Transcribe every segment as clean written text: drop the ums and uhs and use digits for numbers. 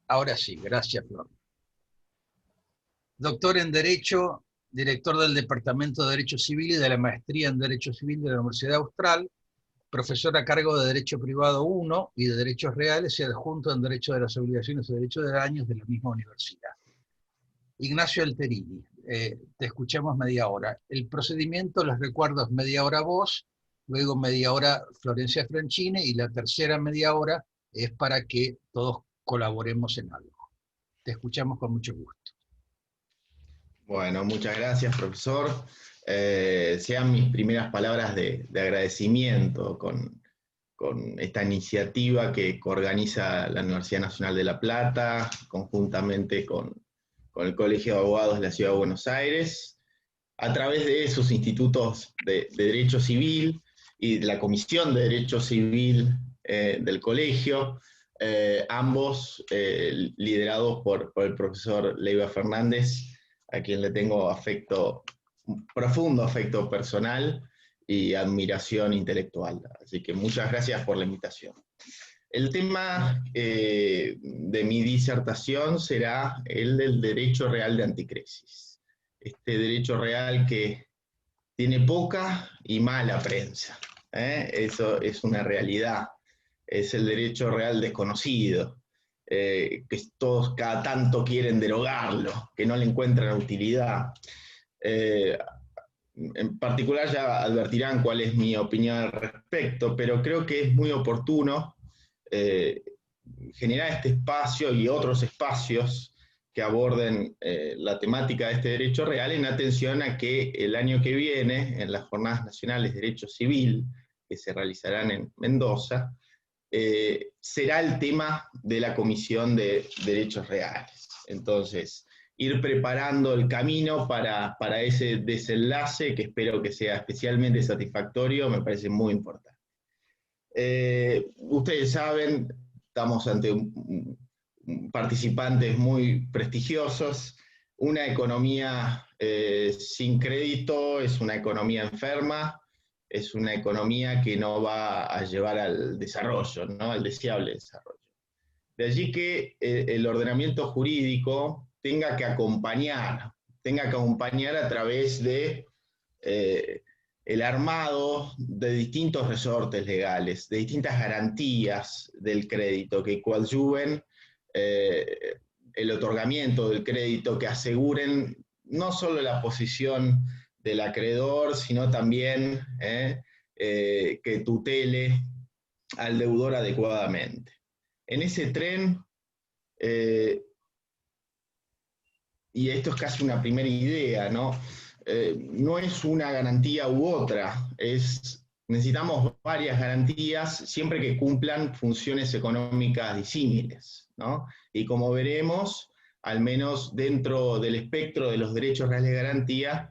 Ahora sí, gracias, Flor. Doctor en Derecho, director del Departamento de Derecho Civil y de la Maestría en Derecho Civil de la Universidad Austral, profesor a cargo de Derecho Privado 1 y de Derechos Reales y adjunto en Derecho de las Obligaciones y Derecho de Daños de la misma universidad. Ignacio Alterini, te escuchamos media hora. El procedimiento, les recuerdo, es media hora vos, luego media hora Florencia Franchini y la tercera media hora es para que todos colaboremos en algo. Te escuchamos con mucho gusto. Bueno, muchas gracias, profesor. Sean mis primeras palabras de agradecimiento con esta iniciativa que organiza la Universidad Nacional de La Plata, conjuntamente con el Colegio de Abogados de la Ciudad de Buenos Aires, a través de sus institutos de Derecho Civil y la Comisión de Derecho Civil del colegio, ambos liderados por el profesor Leiva Fernández, a quien le tengo afecto, profundo afecto personal y admiración intelectual. Así que muchas gracias por la invitación. El tema de mi disertación será el del derecho real de anticresis. Este derecho real que tiene poca y mala prensa. Eso es una realidad. Es el derecho real desconocido, que todos cada tanto quieren derogarlo, que no le encuentran utilidad. Eh, en particular ya advertirán cuál es mi opinión al respecto, pero creo que es muy oportuno eh, generar este espacio y otros espacios que aborden la temática de este derecho real en atención a que el año que viene, en las Jornadas Nacionales de Derecho Civil, que se realizarán en Mendoza, será el tema de la Comisión de Derechos Reales. Entonces, ir preparando el camino para ese desenlace, que espero que sea especialmente satisfactorio, me parece muy importante. Ustedes saben, estamos ante participantes muy prestigiosos. Una economía sin crédito es una economía enferma, es una economía que no va a llevar al desarrollo, ¿no? Al deseable desarrollo. De allí que el ordenamiento jurídico tenga que acompañar a través de eh, el armado de distintos resortes legales, de distintas garantías del crédito que coadyuven eh, el otorgamiento del crédito, que aseguren no solo la posición del acreedor, sino también que tutele al deudor adecuadamente. En ese tren, eh, y esto es casi una primera idea, ¿no? No es una garantía u otra, necesitamos varias garantías siempre que cumplan funciones económicas disímiles, ¿no? Y como veremos, al menos dentro del espectro de los derechos reales de garantía,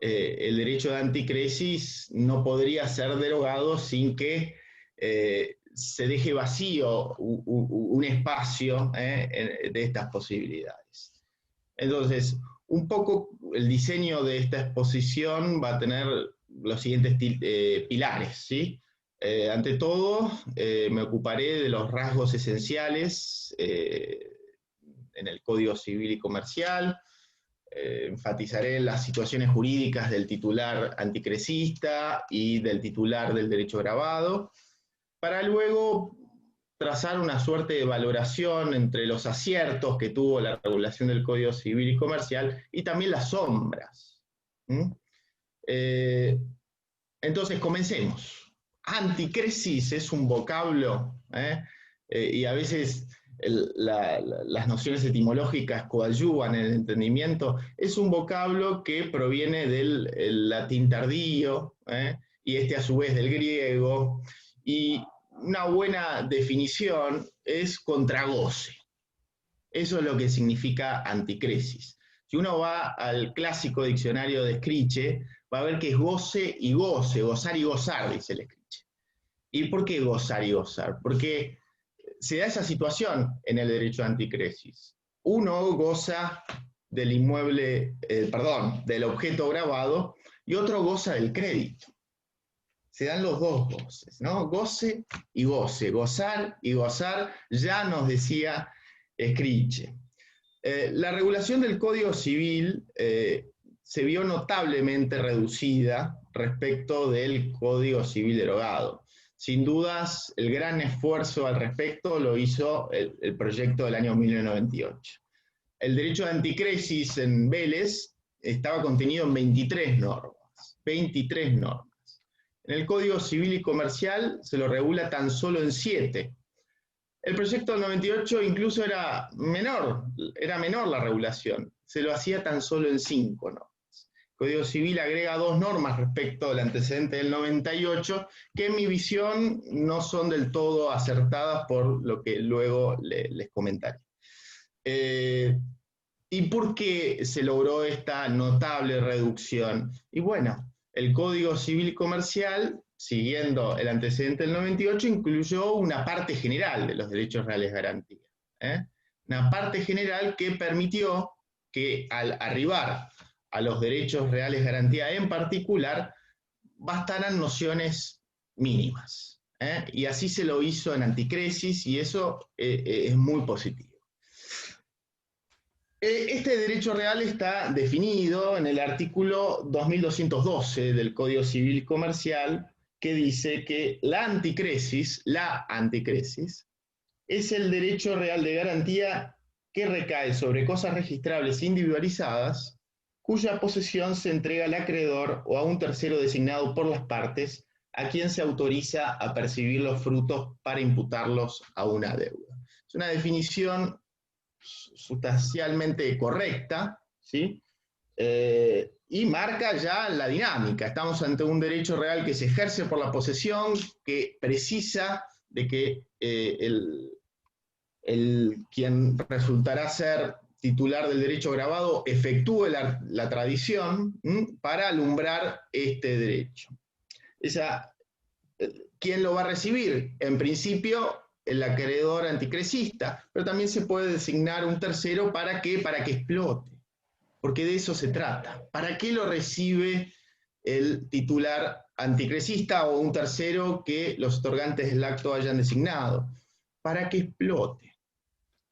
el derecho de anticresis no podría ser derogado sin que se deje vacío un espacio de estas posibilidades. Entonces, un poco el diseño de esta exposición va a tener los siguientes pilares, ¿sí? Ante todo, me ocuparé de los rasgos esenciales en el Código Civil y Comercial, enfatizaré las situaciones jurídicas del titular anticresista y del titular del derecho grabado, para luego trazar una suerte de valoración entre los aciertos que tuvo la regulación del Código Civil y Comercial y también las sombras. ¿Mm? Entonces, comencemos. Anticresis es un vocablo, y a veces las nociones etimológicas coadyuvan en el entendimiento. Es un vocablo que proviene del latín tardío, y este a su vez del griego, y una buena definición es contragoce. Eso es lo que significa anticresis. Si uno va al clásico diccionario de Escriche, va a ver que es goce y goce, gozar y gozar, dice el Escriche. ¿Y por qué gozar y gozar? Porque se da esa situación en el derecho de anticresis. Uno goza del inmueble, del objeto grabado, y otro goza del crédito. Se dan los dos goces, ¿no? Goce y goce, gozar y gozar, ya nos decía Escriche. La regulación del Código Civil se vio notablemente reducida respecto del Código Civil derogado. Sin dudas, el gran esfuerzo al respecto lo hizo el proyecto del año 1998. El derecho de anticresis en Vélez estaba contenido en 23 normas. 23 normas. En el Código Civil y Comercial se lo regula tan solo en 7. El proyecto del 98 incluso era menor la regulación. Se lo hacía tan solo en 5 normas. El Código Civil agrega 2 normas respecto del antecedente del 98, que en mi visión no son del todo acertadas por lo que luego les comentaré. ¿Y por qué se logró esta notable reducción? Y bueno, el Código Civil y Comercial, siguiendo el antecedente del 98, incluyó una parte general de los derechos reales garantía. Una parte general que permitió que al arribar a los derechos reales garantía en particular, bastaran nociones mínimas. Y así se lo hizo en anticresis, y eso es muy positivo. Este derecho real está definido en el artículo 2212 del Código Civil y Comercial, que dice que la anticresis es el derecho real de garantía que recae sobre cosas registrables individualizadas, cuya posesión se entrega al acreedor o a un tercero designado por las partes, a quien se autoriza a percibir los frutos para imputarlos a una deuda. Es una definición sustancialmente correcta, ¿sí? Y marca ya la dinámica. Estamos ante un derecho real que se ejerce por la posesión, que precisa de que quien resultará ser titular del derecho grabado efectúe la tradición para alumbrar este derecho. ¿Quién lo va a recibir? En principio, el acreedor anticresista, pero también se puede designar un tercero para que explote, porque de eso se trata. ¿Para qué lo recibe el titular anticresista o un tercero que los otorgantes del acto hayan designado? Para que explote,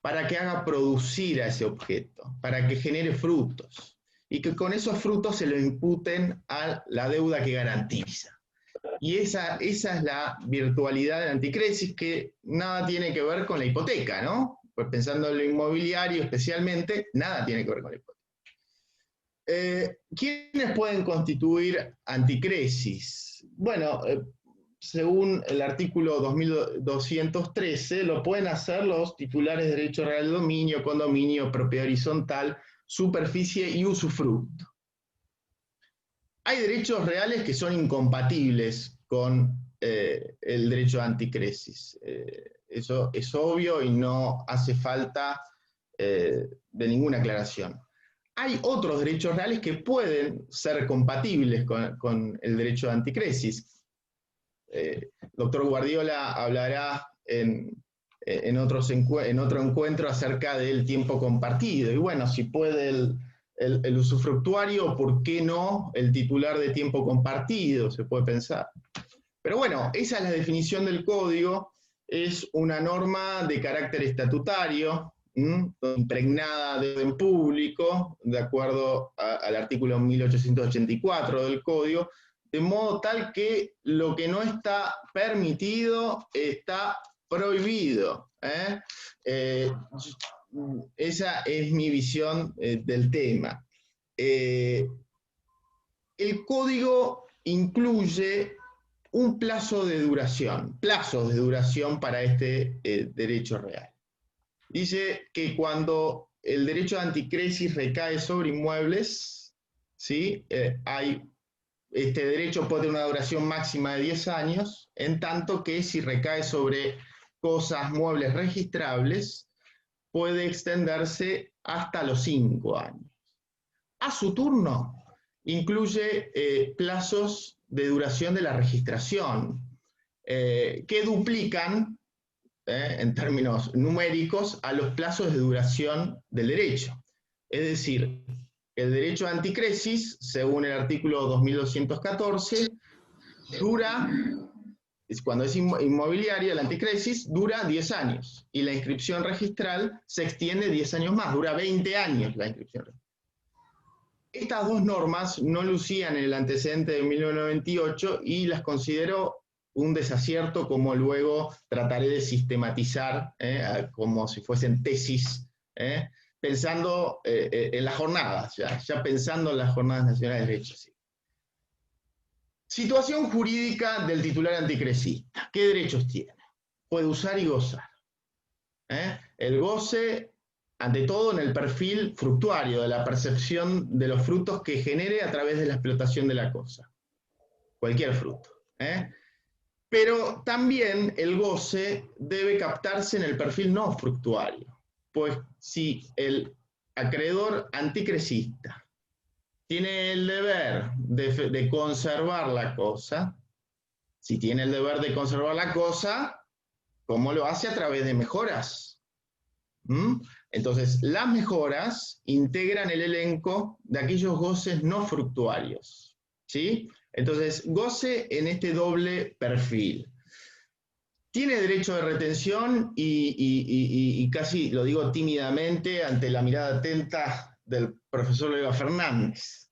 para que haga producir a ese objeto, para que genere frutos, y que con esos frutos se lo imputen a la deuda que garantiza. Y esa es la virtualidad de la anticresis, que nada tiene que ver con la hipoteca, ¿no? Pues pensando en lo inmobiliario especialmente, nada tiene que ver con la hipoteca. ¿Quiénes pueden constituir anticresis? Bueno, según el artículo 2213, lo pueden hacer los titulares de derecho real de dominio, condominio, propiedad horizontal, superficie y usufructo. Hay derechos reales que son incompatibles con el derecho de anticresis. Eso es obvio y no hace falta de ninguna aclaración. Hay otros derechos reales que pueden ser compatibles con el derecho de anticresis. Doctor Guardiola hablará en otro encuentro acerca del tiempo compartido. Y bueno, si puede el usufructuario, ¿por qué no el titular de tiempo compartido? Se puede pensar. Pero bueno, esa es la definición del código. Es una norma de carácter estatutario, impregnada de orden público, de acuerdo al artículo 1884 del código, de modo tal que lo que no está permitido está prohibido. Esa es mi visión del tema. El código incluye un plazo de duración, plazos de duración para este derecho real. Dice que cuando el derecho de anticresis recae sobre inmuebles, ¿sí? Este derecho puede tener una duración máxima de 10 años, en tanto que si recae sobre cosas muebles registrables, puede extenderse hasta los 5 años. A su turno, incluye plazos de duración de la registración, que duplican, en términos numéricos, a los plazos de duración del derecho. Es decir, el derecho de anticresis, según el artículo 2214, dura cuando es inmobiliaria, la anticresis dura 10 años, y la inscripción registral se extiende 10 años más, dura 20 años la inscripción registral. Estas dos normas no lucían en el antecedente de 1998 y las considero un desacierto, como luego trataré de sistematizar, como si fuesen tesis, pensando en las jornadas, ya pensando en las Jornadas Nacionales de Derecho Civil. Situación jurídica del titular anticresista. ¿Qué derechos tiene? Puede usar y gozar. El goce, ante todo, en el perfil fructuario, de la percepción de los frutos que genere a través de la explotación de la cosa. Cualquier fruto. Pero también el goce debe captarse en el perfil no fructuario. Pues si el acreedor anticresista tiene el deber de conservar la cosa, si tiene el deber de conservar la cosa, ¿cómo lo hace? A través de mejoras. Entonces, las mejoras integran el elenco de aquellos goces no fructuarios, ¿sí? Entonces, goce en este doble perfil. Tiene derecho de retención y casi lo digo tímidamente ante la mirada atenta del profesor Leiva Fernández.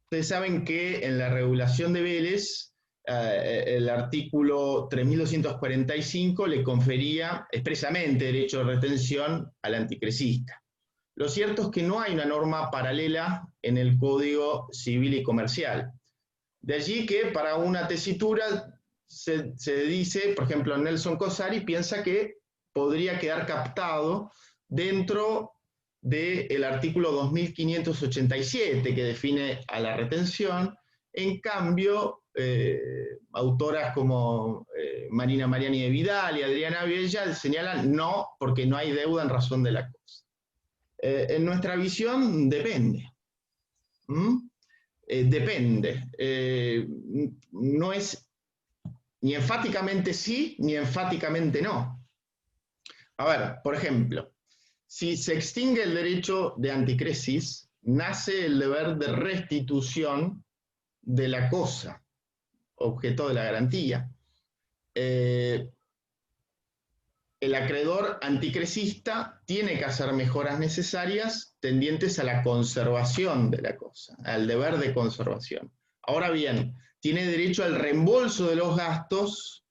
Ustedes saben que en la regulación de Vélez, el artículo 3245 le confería expresamente derecho de retención al anticresista. Lo cierto es que no hay una norma paralela en el Código Civil y Comercial. De allí que para una tesitura se dice, por ejemplo, Nelson Cosari piensa que podría quedar captado dentro del artículo 2587 que define a la retención. En cambio, autoras como Marina Mariani de Vidal y Adriana Viella señalan no, porque no hay deuda en razón de la cosa. En nuestra visión depende. Depende. No es ni enfáticamente sí, ni enfáticamente no. A ver, por ejemplo, si se extingue el derecho de anticresis, nace el deber de restitución de la cosa, objeto de la garantía. El acreedor anticresista tiene que hacer mejoras necesarias tendientes a la conservación de la cosa, al deber de conservación. Ahora bien, tiene derecho al reembolso de los gastos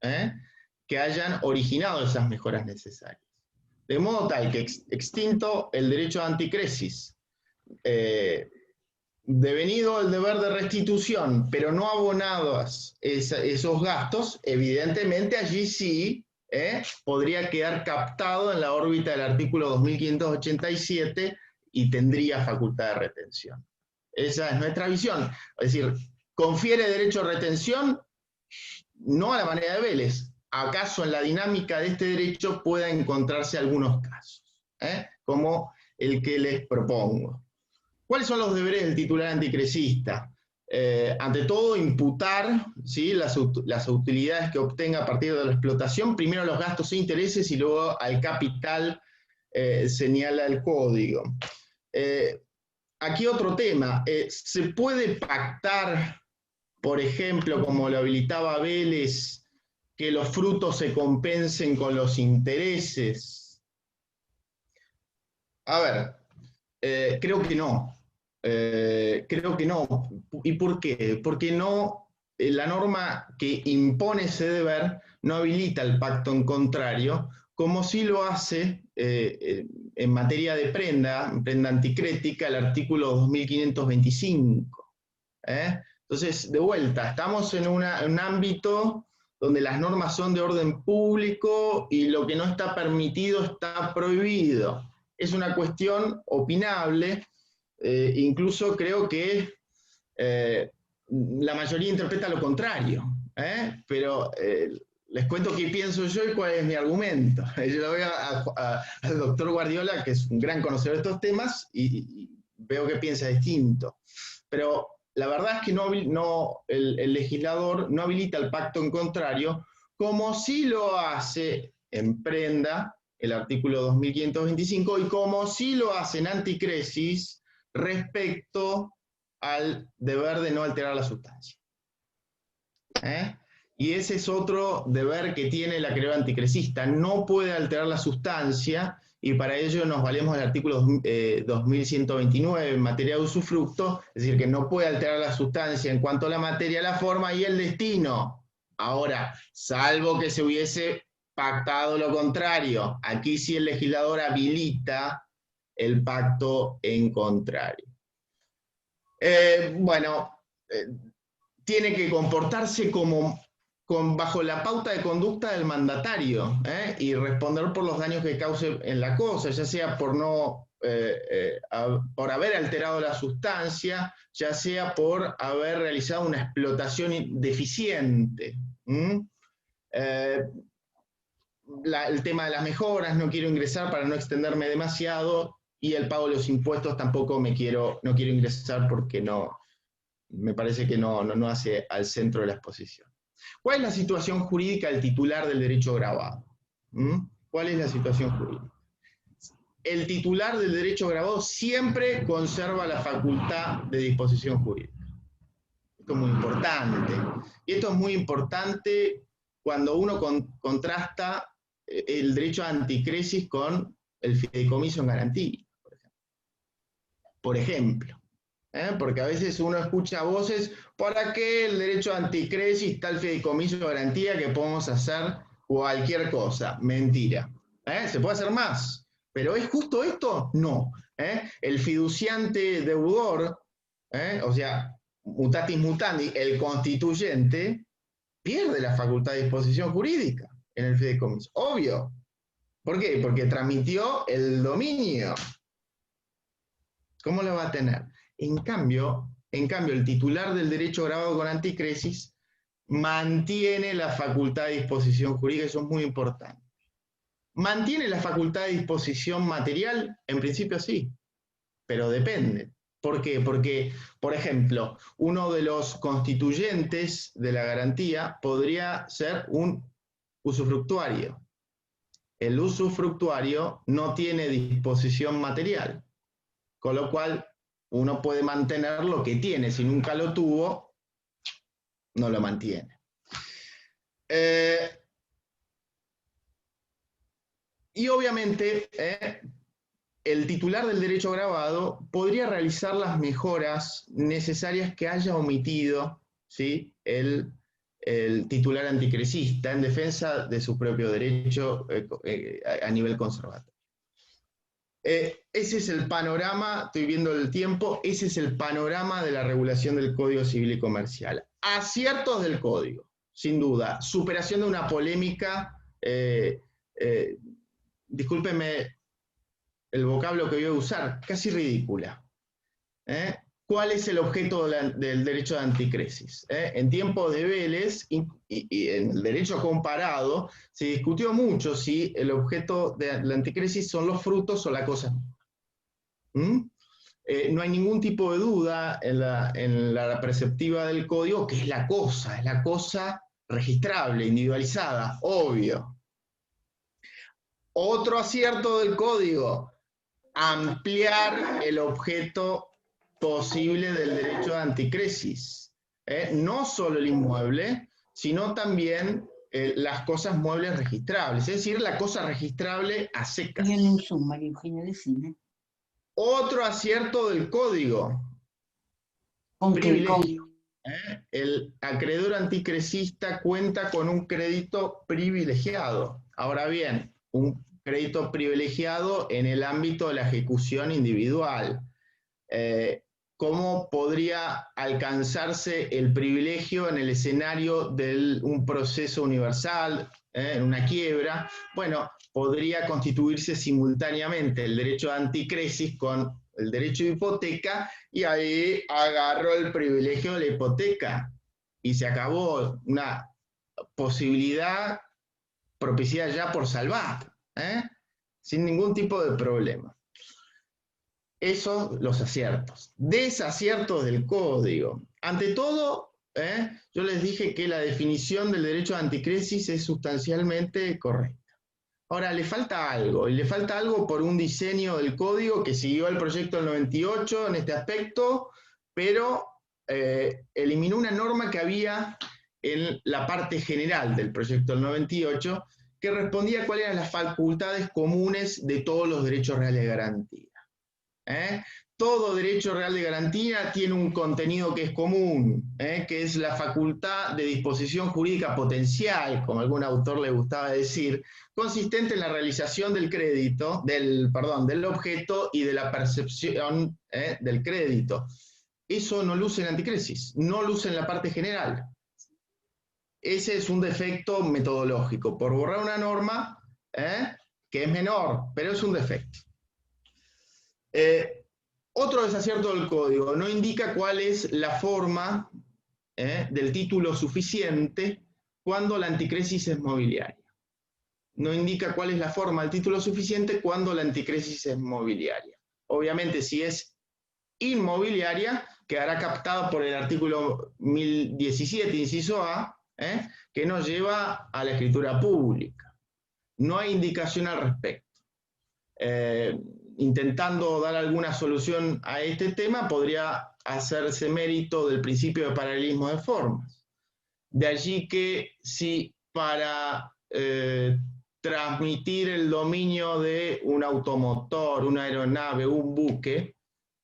que hayan originado esas mejoras necesarias. De modo tal que extinto el derecho de anticresis, devenido el deber de restitución, pero no abonados esos gastos, evidentemente allí sí podría quedar captado en la órbita del artículo 2587 y tendría facultad de retención. Esa es nuestra visión. Es decir, confiere derecho a retención, no a la manera de Vélez. ¿Acaso en la dinámica de este derecho pueda encontrarse algunos casos, como el que les propongo? ¿Cuáles son los deberes del titular anticresista? Ante todo, imputar, ¿sí?, las utilidades que obtenga a partir de la explotación, primero los gastos e intereses y luego al capital, señala el código. Aquí otro tema, ¿se puede pactar, por ejemplo, como lo habilitaba Vélez, que los frutos se compensen con los intereses? A ver, creo que no. Creo que no. ¿Y por qué? Porque no, la norma que impone ese deber no habilita el pacto en contrario, como sí lo hace en materia de prenda anticrética, el artículo 2525. Entonces, de vuelta, estamos en un ámbito donde las normas son de orden público y lo que no está permitido está prohibido. Es una cuestión opinable. Incluso creo que la mayoría interpreta lo contrario, pero les cuento qué pienso yo y cuál es mi argumento. Yo lo veo al doctor Guardiola, que es un gran conocedor de estos temas, y veo que piensa distinto. Pero la verdad es que el legislador no habilita el pacto en contrario, como sí lo hace en prenda, el artículo 2525, y como sí lo hace en anticresis, respecto al deber de no alterar la sustancia. Y ese es otro deber que tiene el acreedor anticresista. No puede alterar la sustancia, y para ello nos valemos del artículo 2129 en materia de usufructo, es decir, que no puede alterar la sustancia en cuanto a la materia, la forma y el destino. Ahora, salvo que se hubiese pactado lo contrario, aquí sí el legislador habilita el pacto en contrario. Tiene que comportarse bajo la pauta de conducta del mandatario, y responder por los daños que cause en la cosa, ya sea por haber alterado la sustancia, ya sea por haber realizado una explotación deficiente. El tema de las mejoras, no quiero ingresar para no extenderme demasiado, y el pago de los impuestos tampoco no quiero ingresar porque me parece que no hace al centro de la exposición. ¿Cuál es la situación jurídica del titular del derecho grabado? ¿Cuál es la situación jurídica? El titular del derecho grabado siempre conserva la facultad de disposición jurídica. Esto es muy importante. Y esto es muy importante cuando uno contrasta el derecho a anticresis con el fideicomiso en garantía, por ejemplo. Porque a veces uno escucha voces, ¿para qué el derecho a anticresis está el fideicomiso de garantía que podemos hacer cualquier cosa? Mentira. ¿Se puede hacer más? ¿Pero es justo esto? No. El fiduciante deudor, o sea, mutatis mutandi, el constituyente, pierde la facultad de disposición jurídica en el fideicomiso. Obvio. ¿Por qué? Porque transmitió el dominio. ¿Cómo lo va a tener? En cambio, el titular del derecho grabado con anticresis mantiene la facultad de disposición jurídica, eso es muy importante. ¿Mantiene la facultad de disposición material? En principio sí, pero depende. ¿Por qué? Porque, por ejemplo, uno de los constituyentes de la garantía podría ser un usufructuario. El usufructuario no tiene disposición material, con lo cual uno puede mantener lo que tiene. Si nunca lo tuvo, no lo mantiene. Y obviamente, el titular del derecho grabado podría realizar las mejoras necesarias que haya omitido, ¿sí?, el titular anticresista en defensa de su propio derecho a nivel conservatorio. Ese es el panorama, estoy viendo el tiempo, ese es el panorama de la regulación del Código Civil y Comercial. Aciertos del Código, sin duda. Superación de una polémica, discúlpenme el vocablo que voy a usar, casi ridícula. ¿Cuál es el objeto del derecho de anticresis? En tiempos de Vélez y en el derecho comparado se discutió mucho si el objeto de la anticresis son los frutos o la cosa. No hay ningún tipo de duda en la perceptiva del código que es la cosa registrable, individualizada, obvio. Otro acierto del código, ampliar el objeto posible del derecho de anticresis. No solo el inmueble, sino también las cosas muebles registrables, es decir, la cosa registrable a secas. Otro acierto del código. Privilegio. El acreedor anticresista cuenta con un crédito privilegiado. Ahora bien, un crédito privilegiado en el ámbito de la ejecución individual. ¿Cómo podría alcanzarse el privilegio en el escenario de un proceso universal, en una quiebra? Bueno, podría constituirse simultáneamente el derecho de anticresis con el derecho de hipoteca, y ahí agarró el privilegio de la hipoteca y se acabó una posibilidad propiciada ya por Salvat, sin ningún tipo de problema. Esos los aciertos. Desaciertos del código. Ante todo, yo les dije que la definición del derecho de anticresis es sustancialmente correcta. Ahora, le falta algo, y le falta algo por un diseño del código que siguió el proyecto del 98 en este aspecto, pero eliminó una norma que había en la parte general del proyecto del 98, que respondía a cuáles eran las facultades comunes de todos los derechos reales de garantía. Todo derecho real de garantía tiene un contenido que es común, que es la facultad de disposición jurídica potencial, como algún autor le gustaba decir, consistente en la realización del crédito, del objeto y de la percepción del crédito. Eso no luce en anticresis, no luce en la parte general. Ese es un defecto metodológico, por borrar una norma que es menor, pero es un defecto. Otro desacierto del código, no indica cuál es la forma del título suficiente cuando la anticresis es mobiliaria. No indica cuál es la forma del título suficiente cuando la anticresis es mobiliaria. Obviamente, si es inmobiliaria, quedará captada por el artículo 1017, inciso A, que nos lleva a la escritura pública. No hay indicación al respecto. Intentando dar alguna solución a este tema, podría hacerse mérito del principio de paralelismo de formas. De allí que si para transmitir el dominio de un automotor, una aeronave, un buque,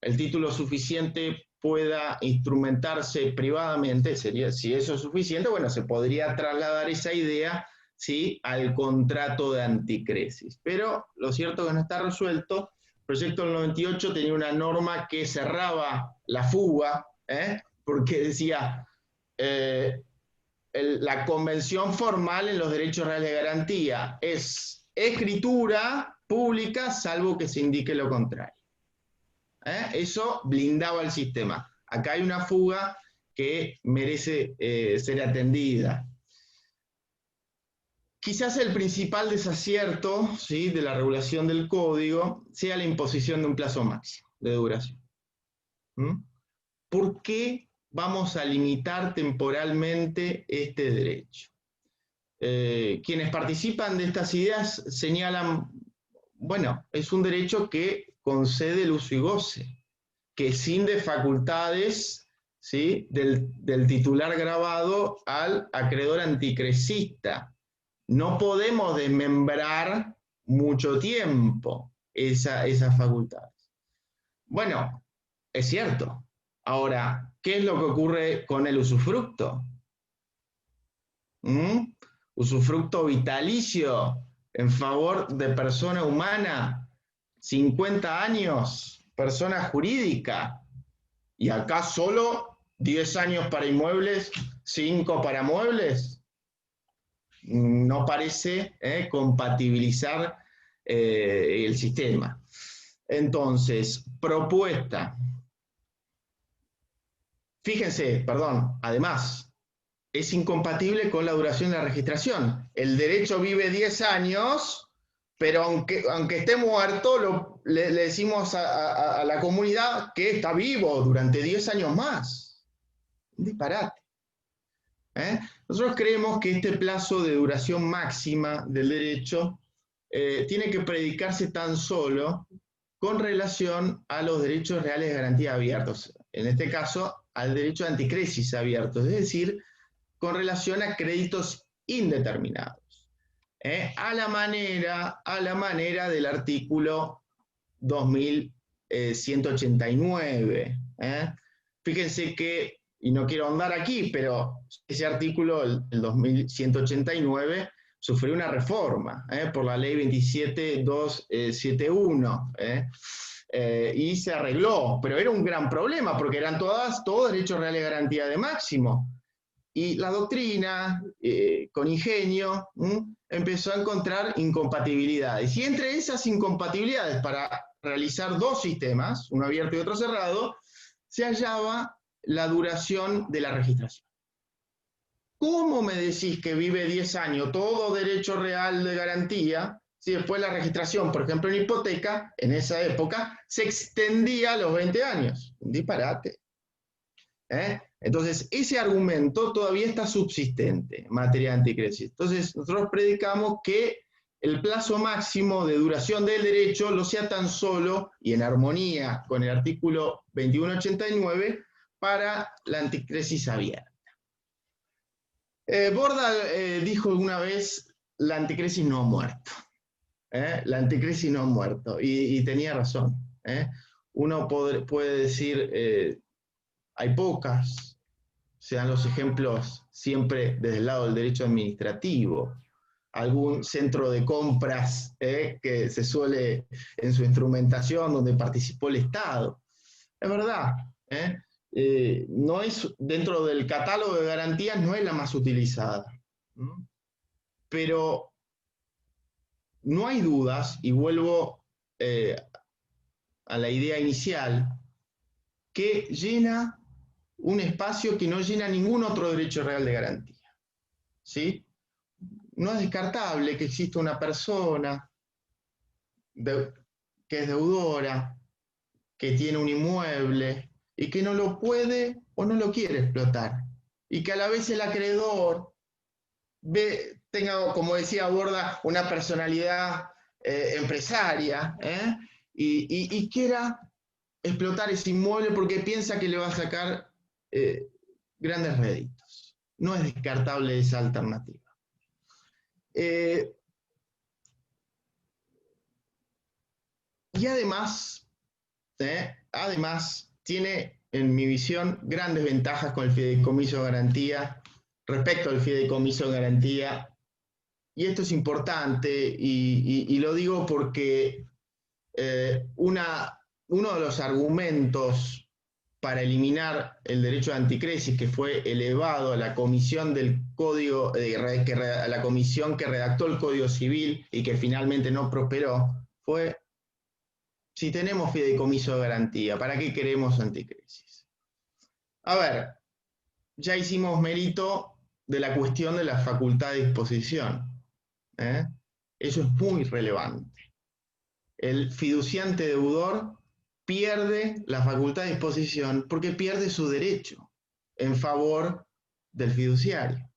el título suficiente pueda instrumentarse privadamente, sería, si eso es suficiente, bueno, se podría trasladar esa idea, ¿sí?, al contrato de anticresis. Pero lo cierto es que no está resuelto. El proyecto del 98 tenía una norma que cerraba la fuga, porque decía la convención formal en los derechos reales de garantía es escritura pública salvo que se indique lo contrario. Eso blindaba el sistema. Acá hay una fuga que merece ser atendida. Quizás el principal desacierto, ¿sí?, de la regulación del código sea la imposición de un plazo máximo de duración. ¿Por qué vamos a limitar temporalmente este derecho? Quienes participan de estas ideas señalan, bueno, es un derecho que concede el uso y goce, que cinde facultades, ¿sí?, del titular grabado al acreedor anticresista. No podemos desmembrar mucho tiempo esas facultades. Bueno, es cierto. Ahora, ¿qué es lo que ocurre con el usufructo? Usufructo vitalicio en favor de persona humana, 50 años, persona jurídica, y acá solo 10 años para inmuebles, 5 para muebles. No parece compatibilizar el sistema. Entonces, propuesta. Fíjense, perdón, además, es incompatible con la duración de la registración. El derecho vive 10 años, pero aunque esté muerto, le decimos a la comunidad que está vivo durante 10 años más. Un disparate. Nosotros creemos que este plazo de duración máxima del derecho tiene que predicarse tan solo con relación a los derechos reales de garantía abiertos. En este caso, al derecho de anticresis abierto, es decir, con relación a créditos indeterminados. A la manera del artículo 2189. Fíjense que, y no quiero ahondar aquí, pero ese artículo, el 2189, sufrió una reforma por la ley 27271, y se arregló, pero era un gran problema porque eran todos derechos reales de garantía de máximo. Y la doctrina, con ingenio, empezó a encontrar incompatibilidades. Y entre esas incompatibilidades, para realizar dos sistemas, uno abierto y otro cerrado, se hallaba la duración de la registración. ¿Cómo me decís que vive 10 años todo derecho real de garantía si después la registración, por ejemplo en hipoteca, en esa época, se extendía a los 20 años? Un disparate. Entonces, ese argumento todavía está subsistente en materia de anticresis. Entonces, nosotros predicamos que el plazo máximo de duración del derecho lo sea tan solo, y en armonía con el artículo 2189, para la anticresis abierta. Borda dijo alguna vez, la anticrisis no ha muerto. La anticrisis no ha muerto. Y tenía razón. Uno puede decir, hay pocas, se dan los ejemplos siempre desde el lado del derecho administrativo. Algún centro de compras que se suele en su instrumentación donde participó el Estado. Es verdad. No es, dentro del catálogo de garantías no es la más utilizada. Pero no hay dudas, y vuelvo a la idea inicial, que llena un espacio que no llena ningún otro derecho real de garantía. ¿Sí? No es descartable que exista una persona que es deudora, que tiene un inmueble y que no lo puede o no lo quiere explotar. Y que a la vez el acreedor tenga, como decía Borda, una personalidad empresaria y quiera explotar ese inmueble porque piensa que le va a sacar grandes réditos. No es descartable esa alternativa. Y además tiene, en mi visión, grandes ventajas con el fideicomiso de garantía respecto al fideicomiso de garantía. Y esto es importante y lo digo porque uno de los argumentos para eliminar el derecho de anticrisis que fue elevado a la comisión del código, a la comisión que redactó el Código Civil y que finalmente no prosperó, fue: si tenemos fideicomiso de garantía, ¿para qué queremos anticrisis? A ver, ya hicimos mérito de la cuestión de la facultad de disposición. Eso es muy relevante. El fiduciante deudor pierde la facultad de disposición porque pierde su derecho en favor del fiduciario.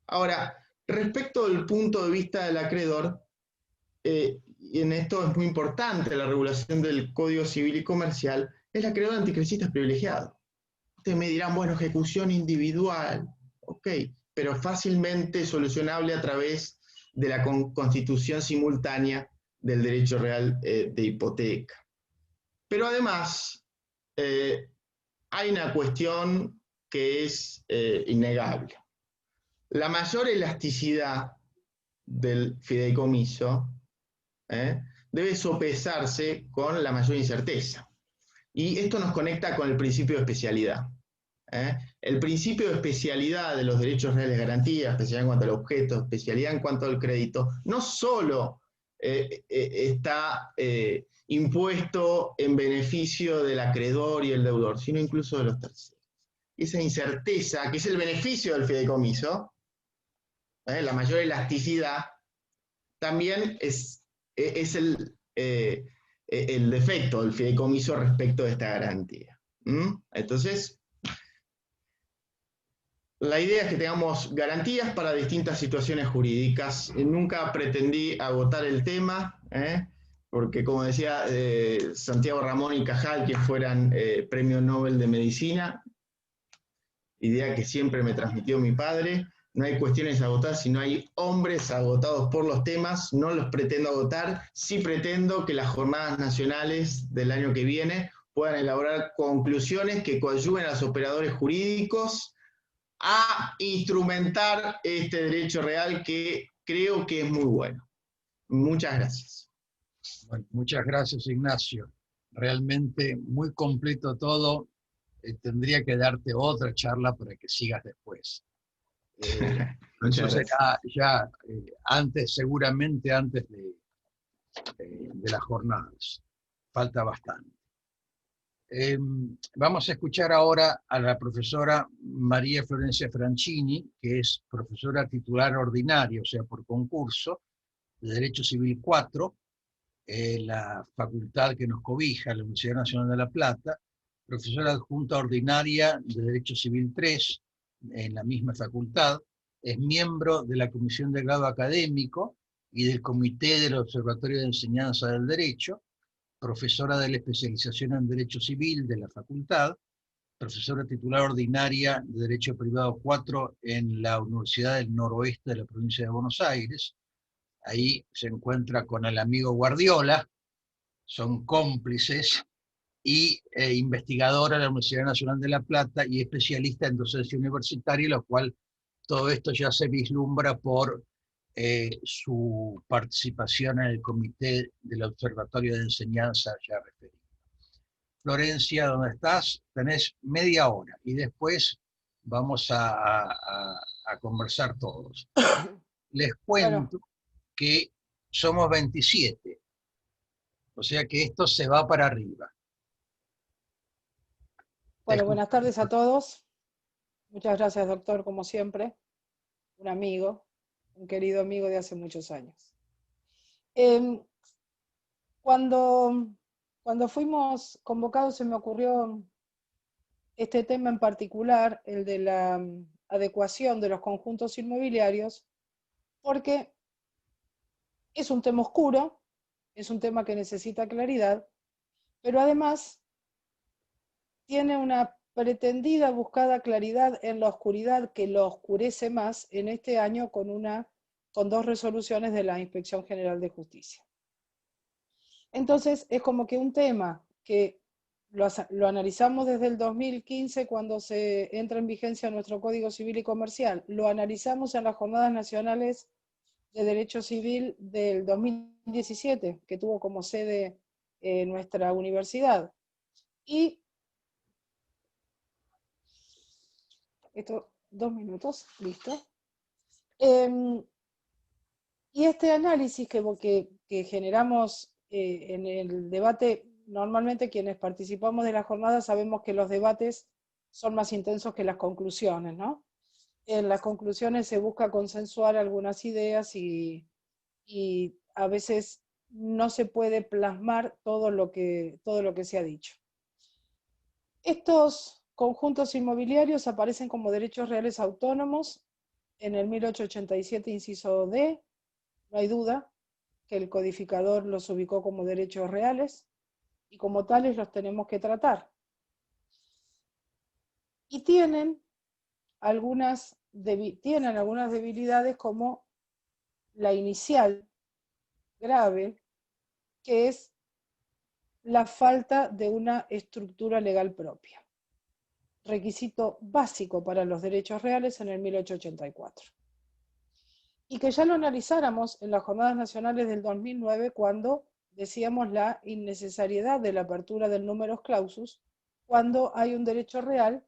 Ahora, respecto del punto de vista del acreedor, y en esto es muy importante la regulación del Código Civil y Comercial, el acreedor anticrisista es privilegiado. Ustedes me dirán, bueno, ejecución individual, ok, pero fácilmente solucionable a través de la constitución simultánea del derecho real de hipoteca. Pero además, hay una cuestión que es innegable. La mayor elasticidad del fideicomiso debe sopesarse con la mayor incerteza. Y esto nos conecta con el principio de especialidad. El principio de especialidad de los derechos reales de garantía, especialidad en cuanto al objeto, especialidad en cuanto al crédito, no solo está impuesto en beneficio del acreedor y el deudor, sino incluso de los terceros. Esa incerteza, que es el beneficio del fideicomiso, la mayor elasticidad, también es el defecto del fideicomiso respecto de esta garantía. Entonces, la idea es que tengamos garantías para distintas situaciones jurídicas. Nunca pretendí agotar el tema, porque como decía Santiago Ramón y Cajal, que fueran Premio Nobel de Medicina, idea que siempre me transmitió mi padre. No hay cuestiones agotadas, sino hay hombres agotados por los temas. No los pretendo agotar. Sí pretendo que las jornadas nacionales del año que viene puedan elaborar conclusiones que coadyuven a los operadores jurídicos a instrumentar este derecho real que creo que es muy bueno. Muchas gracias. Bueno, muchas gracias, Ignacio. Realmente muy completo todo. Tendría que darte otra charla para que sigas después. Eso será ya antes, seguramente antes de las jornadas. Falta bastante. Vamos a escuchar ahora a la profesora María Florencia Franchini, que es profesora titular ordinaria, o sea, por concurso, de Derecho Civil 4, la facultad que nos cobija, la Universidad Nacional de La Plata, profesora adjunta ordinaria de Derecho Civil 3, en la misma facultad, es miembro de la Comisión de Grado Académico y del Comité del Observatorio de Enseñanza del Derecho, profesora de la especialización en Derecho Civil de la facultad, profesora titular ordinaria de Derecho Privado 4 en la Universidad del Noroeste de la provincia de Buenos Aires. Ahí se encuentra con el amigo Guardiola, son cómplices, y investigadora de la Universidad Nacional de La Plata y especialista en docencia universitaria, lo cual todo esto ya se vislumbra por su participación en el comité del Observatorio de Enseñanza ya referido. Florencia, ¿dónde estás? Tenés media hora y después vamos a conversar todos. Les Bueno, cuento que somos 27, o sea que esto se va para arriba. bueno, buenas tardes a todos. Muchas gracias, doctor, como siempre. Un amigo, un querido amigo de hace muchos años. Cuando fuimos convocados se me ocurrió este tema en particular, el de la adecuación de los conjuntos inmobiliarios, porque es un tema oscuro, es un tema que necesita claridad, pero además tiene una pretendida buscada claridad en la oscuridad que lo oscurece más en este año con dos resoluciones de la Inspección General de Justicia. Entonces es como que un tema que lo analizamos desde el 2015 cuando se entra en vigencia nuestro Código Civil y Comercial, lo analizamos en las Jornadas Nacionales de Derecho Civil del 2017, que tuvo como sede nuestra universidad. Y esto, 2 minutos, listo. Y este análisis que generamos en el debate, normalmente quienes participamos de la jornada sabemos que los debates son más intensos que las conclusiones, ¿no? En las conclusiones se busca consensuar algunas ideas y a veces no se puede plasmar todo lo que se ha dicho. Estos conjuntos inmobiliarios aparecen como derechos reales autónomos en el 1887, inciso D. No hay duda que el codificador los ubicó como derechos reales y como tales los tenemos que tratar. Y tienen algunas debilidades como la inicial grave, que es la falta de una estructura legal propia, requisito básico para los derechos reales en el 1884. Y que ya lo analizáramos en las Jornadas Nacionales del 2009 cuando decíamos la innecesariedad de la apertura del numerus clausus cuando hay un derecho real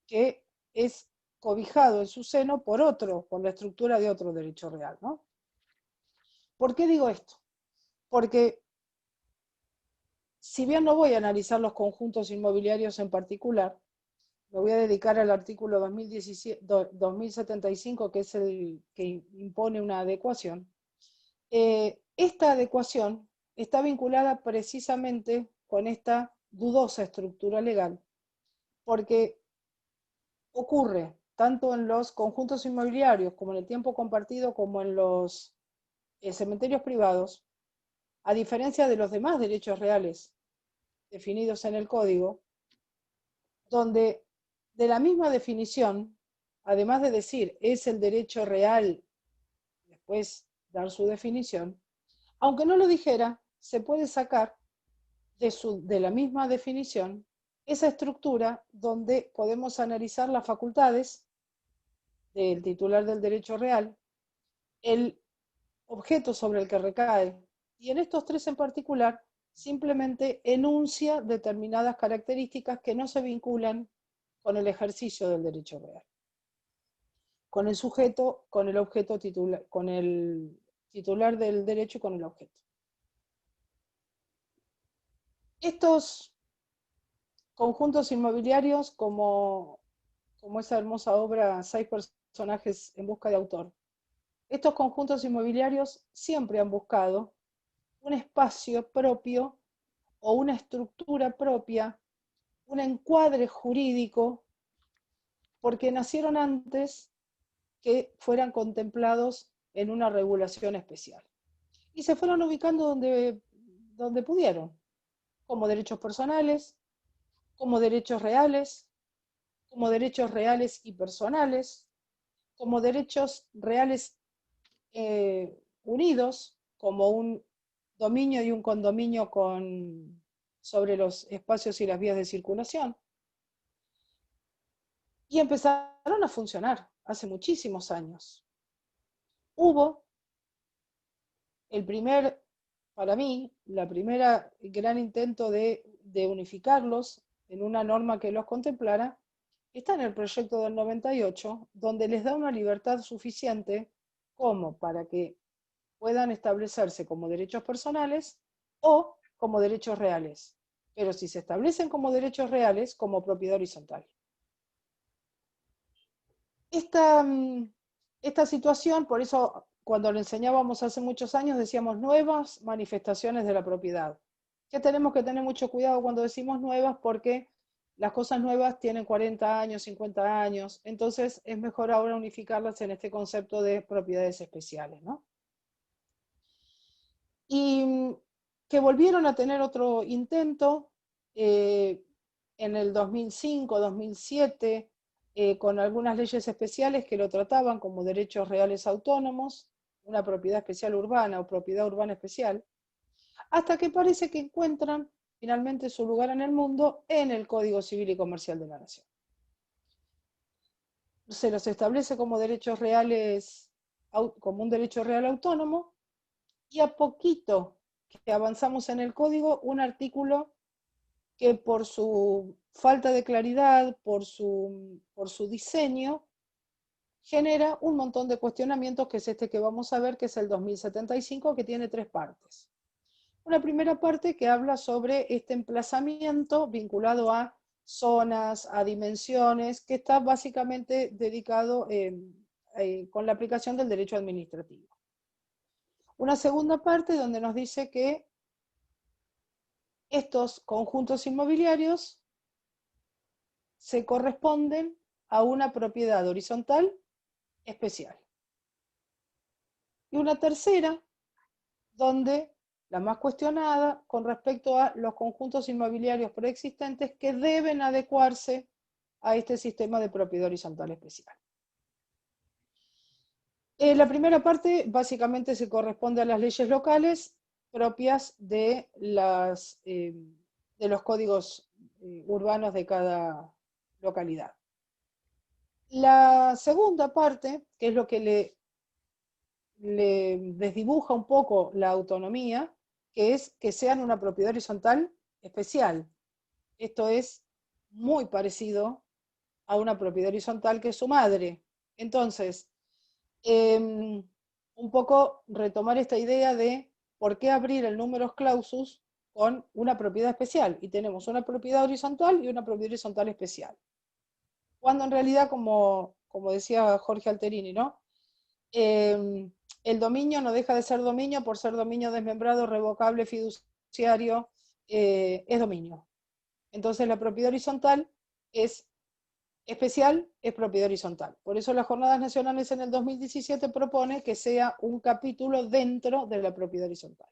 que es cobijado en su seno por la estructura de otro derecho real, ¿no? ¿Por qué digo esto? Porque si bien no voy a analizar los conjuntos inmobiliarios en particular, me voy a dedicar al artículo 2075, que es el que impone una adecuación. Esta adecuación está vinculada precisamente con esta dudosa estructura legal, porque ocurre tanto en los conjuntos inmobiliarios como en el tiempo compartido como en los cementerios privados, a diferencia de los demás derechos reales definidos en el código, donde de la misma definición, además de decir es el derecho real, después dar su definición, aunque no lo dijera, se puede sacar de la misma definición esa estructura donde podemos analizar las facultades del titular del derecho real, el objeto sobre el que recae, y en estos tres en particular simplemente enuncia determinadas características que no se vinculan con el ejercicio del derecho real, con el sujeto, con el objeto titular, con el titular del derecho y con el objeto. Estos conjuntos inmobiliarios, como esa hermosa obra 6 personajes en busca de autor, estos conjuntos inmobiliarios siempre han buscado un espacio propio o una estructura propia, un encuadre jurídico, porque nacieron antes que fueran contemplados en una regulación especial. Y se fueron ubicando donde pudieron, como derechos personales, como derechos reales, como derechos reales y personales, como derechos reales unidos, como un dominio y un condominio sobre los espacios y las vías de circulación. Y empezaron a funcionar hace muchísimos años. Hubo para mí, la primera gran intento de unificarlos en una norma que los contemplara, está en el proyecto del 98, donde les da una libertad suficiente como para que puedan establecerse como derechos personales o como derechos reales. Pero si se establecen como derechos reales, como propiedad horizontal. Esta situación, por eso cuando lo enseñábamos hace muchos años decíamos nuevas manifestaciones de la propiedad. Que tenemos que tener mucho cuidado cuando decimos nuevas porque las cosas nuevas tienen 40 años, 50 años, entonces es mejor ahora unificarlas en este concepto de propiedades especiales, ¿no? Y que volvieron a tener otro intento en el 2005, 2007, con algunas leyes especiales que lo trataban como derechos reales autónomos, una propiedad especial urbana o propiedad urbana especial, hasta que parece que encuentran finalmente su lugar en el mundo en el Código Civil y Comercial de la Nación. Se los establece como derechos reales, como un derecho real autónomo, y a poquito que avanzamos en el código, un artículo que por su falta de claridad, por su diseño, genera un montón de cuestionamientos, que es este que vamos a ver, que es el 2075, que tiene 3 partes. Una primera parte que habla sobre este emplazamiento vinculado a zonas, a dimensiones, que está básicamente dedicado con la aplicación del derecho administrativo. Una segunda parte donde nos dice que estos conjuntos inmobiliarios se corresponden a una propiedad horizontal especial. Y una tercera, donde la más cuestionada, con respecto a los conjuntos inmobiliarios preexistentes que deben adecuarse a este sistema de propiedad horizontal especial. La primera parte básicamente se corresponde a las leyes locales propias de los códigos urbanos de cada localidad. La segunda parte, que es lo que le desdibuja un poco la autonomía, que es que sean una propiedad horizontal especial. Esto es muy parecido a una propiedad horizontal que es su madre. Entonces, un poco retomar esta idea de por qué abrir el numerus clausus con una propiedad especial. Y tenemos una propiedad horizontal y una propiedad horizontal especial. Cuando en realidad, como decía Jorge Alterini, ¿no? El dominio no deja de ser dominio por ser dominio desmembrado, revocable, fiduciario, es dominio. Entonces la propiedad horizontal es especial, es propiedad horizontal. Por eso las Jornadas Nacionales en el 2017 propone que sea un capítulo dentro de la propiedad horizontal.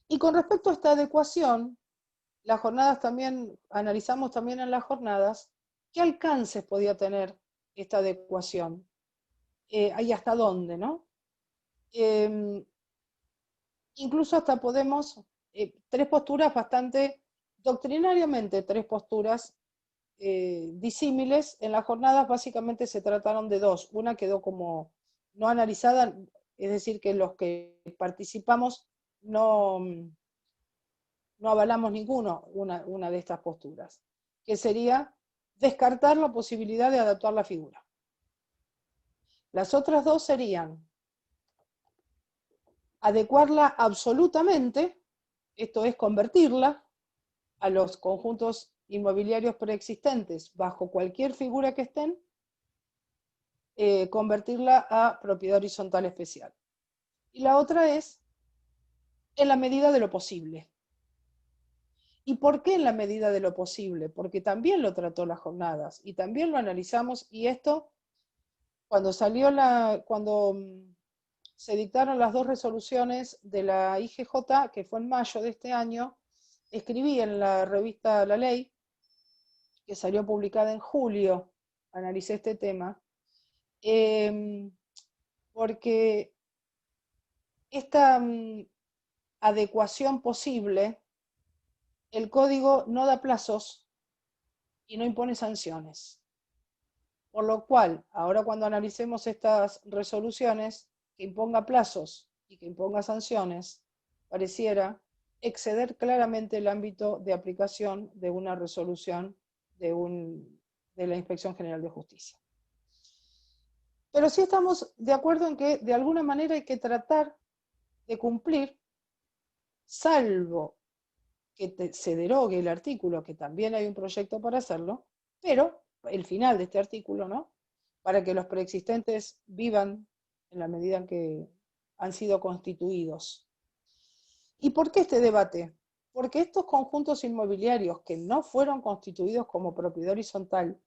Y con respecto a esta adecuación, las jornadas también, analizamos también en las jornadas qué alcances podía tener esta adecuación. Y hasta dónde, ¿no? Incluso hasta podemos, 3 posturas bastante, doctrinariamente 3 posturas disímiles. En las jornadas básicamente se trataron de 2. Una quedó como no analizada, es decir, que los que participamos no avalamos una de estas posturas, que sería descartar la posibilidad de adaptar la figura. Las otras 2 serían adecuarla absolutamente, esto es convertirla a los conjuntos inmobiliarios preexistentes bajo cualquier figura que estén, convertirla a propiedad horizontal especial. Y la otra es en la medida de lo posible. ¿Y por qué en la medida de lo posible? Porque también lo trató las jornadas y también lo analizamos, y esto, cuando se dictaron las 2 resoluciones de la IGJ, que fue en mayo de este año, escribí en la revista La Ley que salió publicada en julio, analicé este tema, porque esta adecuación posible, el código no da plazos y no impone sanciones. Por lo cual, ahora cuando analicemos estas resoluciones, que imponga plazos y que imponga sanciones, pareciera exceder claramente el ámbito de aplicación de una resolución de la Inspección General de Justicia. Pero sí estamos de acuerdo en que de alguna manera hay que tratar de cumplir, salvo que se derogue el artículo, que también hay un proyecto para hacerlo, pero el final de este artículo, ¿no? Para que los preexistentes vivan en la medida en que han sido constituidos. ¿Y por qué este debate? Porque estos conjuntos inmobiliarios que no fueron constituidos como propiedad horizontal,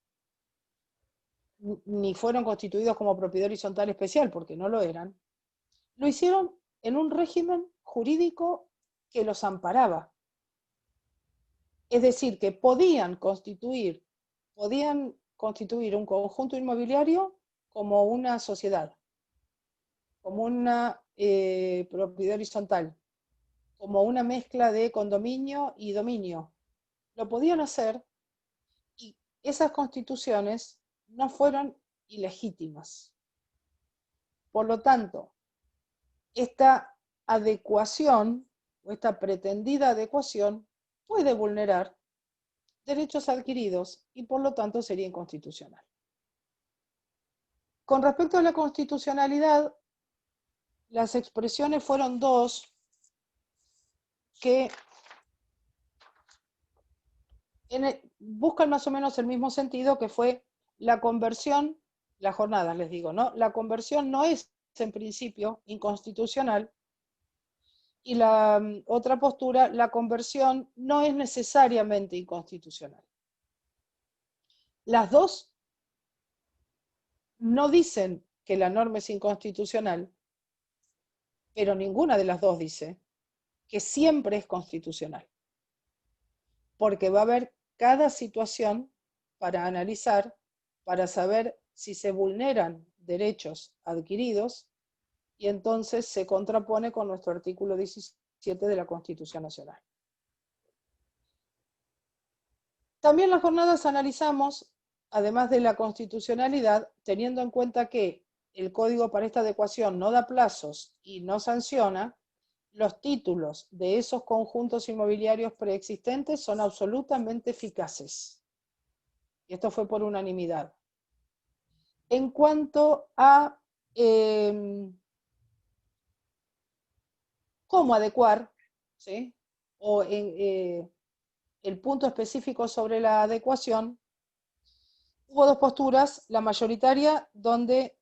ni fueron constituidos como propiedad horizontal especial, porque no lo eran, lo hicieron en un régimen jurídico que los amparaba. Es decir, que podían constituir un conjunto inmobiliario como una sociedad, como una propiedad horizontal, como una mezcla de condominio y dominio. Lo podían hacer y esas constituciones no fueron ilegítimas. Por lo tanto, esta adecuación o esta pretendida adecuación puede vulnerar derechos adquiridos y por lo tanto sería inconstitucional. Con respecto a la constitucionalidad, las expresiones fueron dos que buscan más o menos el mismo sentido, que fue la conversión, las jornadas les digo, ¿no? La conversión no es en principio inconstitucional, y la otra postura, la conversión no es necesariamente inconstitucional. Las dos no dicen que la norma es inconstitucional, pero ninguna de las dos dice que siempre es constitucional, porque va a haber cada situación para analizar, para saber si se vulneran derechos adquiridos, y entonces se contrapone con nuestro artículo 17 de la Constitución Nacional. También las jornadas analizamos, además de la constitucionalidad, teniendo en cuenta que el código para esta adecuación no da plazos y no sanciona, los títulos de esos conjuntos inmobiliarios preexistentes son absolutamente eficaces. Y esto fue por unanimidad. En cuanto a cómo adecuar, ¿sí? O el punto específico sobre la adecuación, hubo dos posturas, la mayoritaria, donde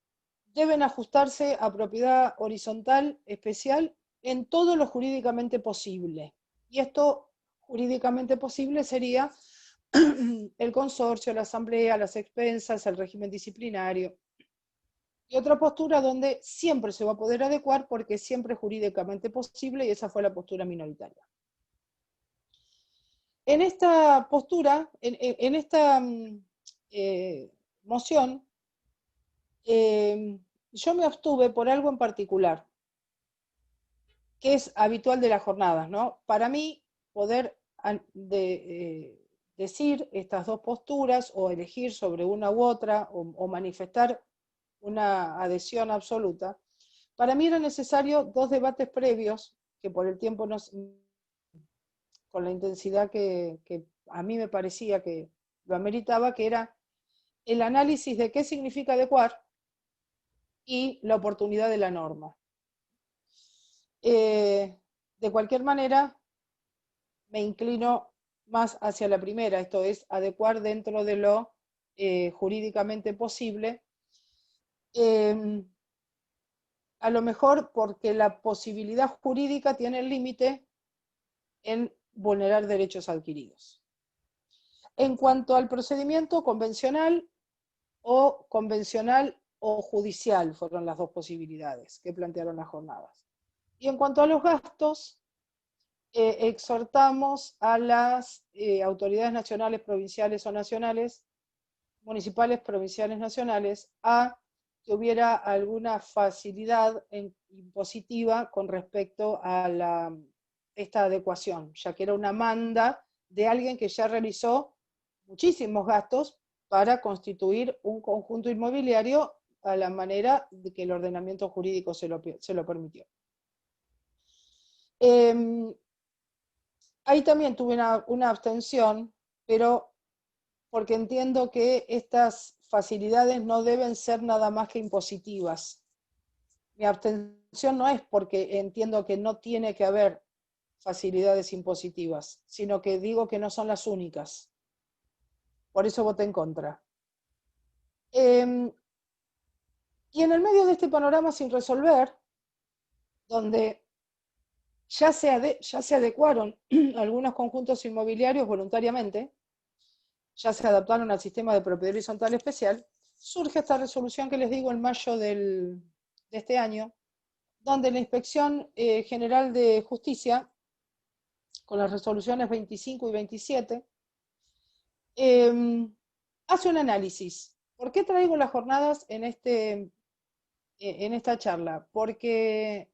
deben ajustarse a propiedad horizontal especial en todo lo jurídicamente posible. Y esto jurídicamente posible sería el consorcio, la asamblea, las expensas, el régimen disciplinario. Y otra postura donde siempre se va a poder adecuar porque siempre es jurídicamente posible, y esa fue la postura minoritaria. En esta postura, en esta moción, yo me abstuve por algo en particular, que es habitual de las jornadas, ¿no? Para mí, poder decir estas dos posturas o elegir sobre una u otra o manifestar una adhesión absoluta, para mí era necesario dos debates previos que por el tiempo con la intensidad que a mí me parecía que lo ameritaba, que era el análisis de qué significa adecuar y la oportunidad de la norma. De cualquier manera, me inclino más hacia la primera, esto es, adecuar dentro de lo jurídicamente posible, a lo mejor porque la posibilidad jurídica tiene el límite en vulnerar derechos adquiridos. En cuanto al procedimiento convencional o judicial, fueron las dos posibilidades que plantearon las jornadas. Y en cuanto a los gastos, exhortamos a las autoridades nacionales, provinciales o nacionales, municipales, provinciales, nacionales, a que hubiera alguna facilidad impositiva con respecto a esta adecuación, ya que era una manda de alguien que ya realizó muchísimos gastos para constituir un conjunto inmobiliario a la manera de que el ordenamiento jurídico se lo permitió. Ahí también tuve una abstención, pero porque entiendo que estas facilidades no deben ser nada más que impositivas. Mi abstención no es porque entiendo que no tiene que haber facilidades impositivas, sino que digo que no son las únicas. Por eso voté en contra. Y en el medio de este panorama sin resolver, donde ya se adecuaron algunos conjuntos inmobiliarios voluntariamente, ya se adaptaron al sistema de propiedad horizontal especial, surge esta resolución que les digo en mayo de este año, donde la Inspección General de Justicia, con las resoluciones 25 y 27, hace un análisis. ¿Por qué traigo las jornadas en esta charla? Porque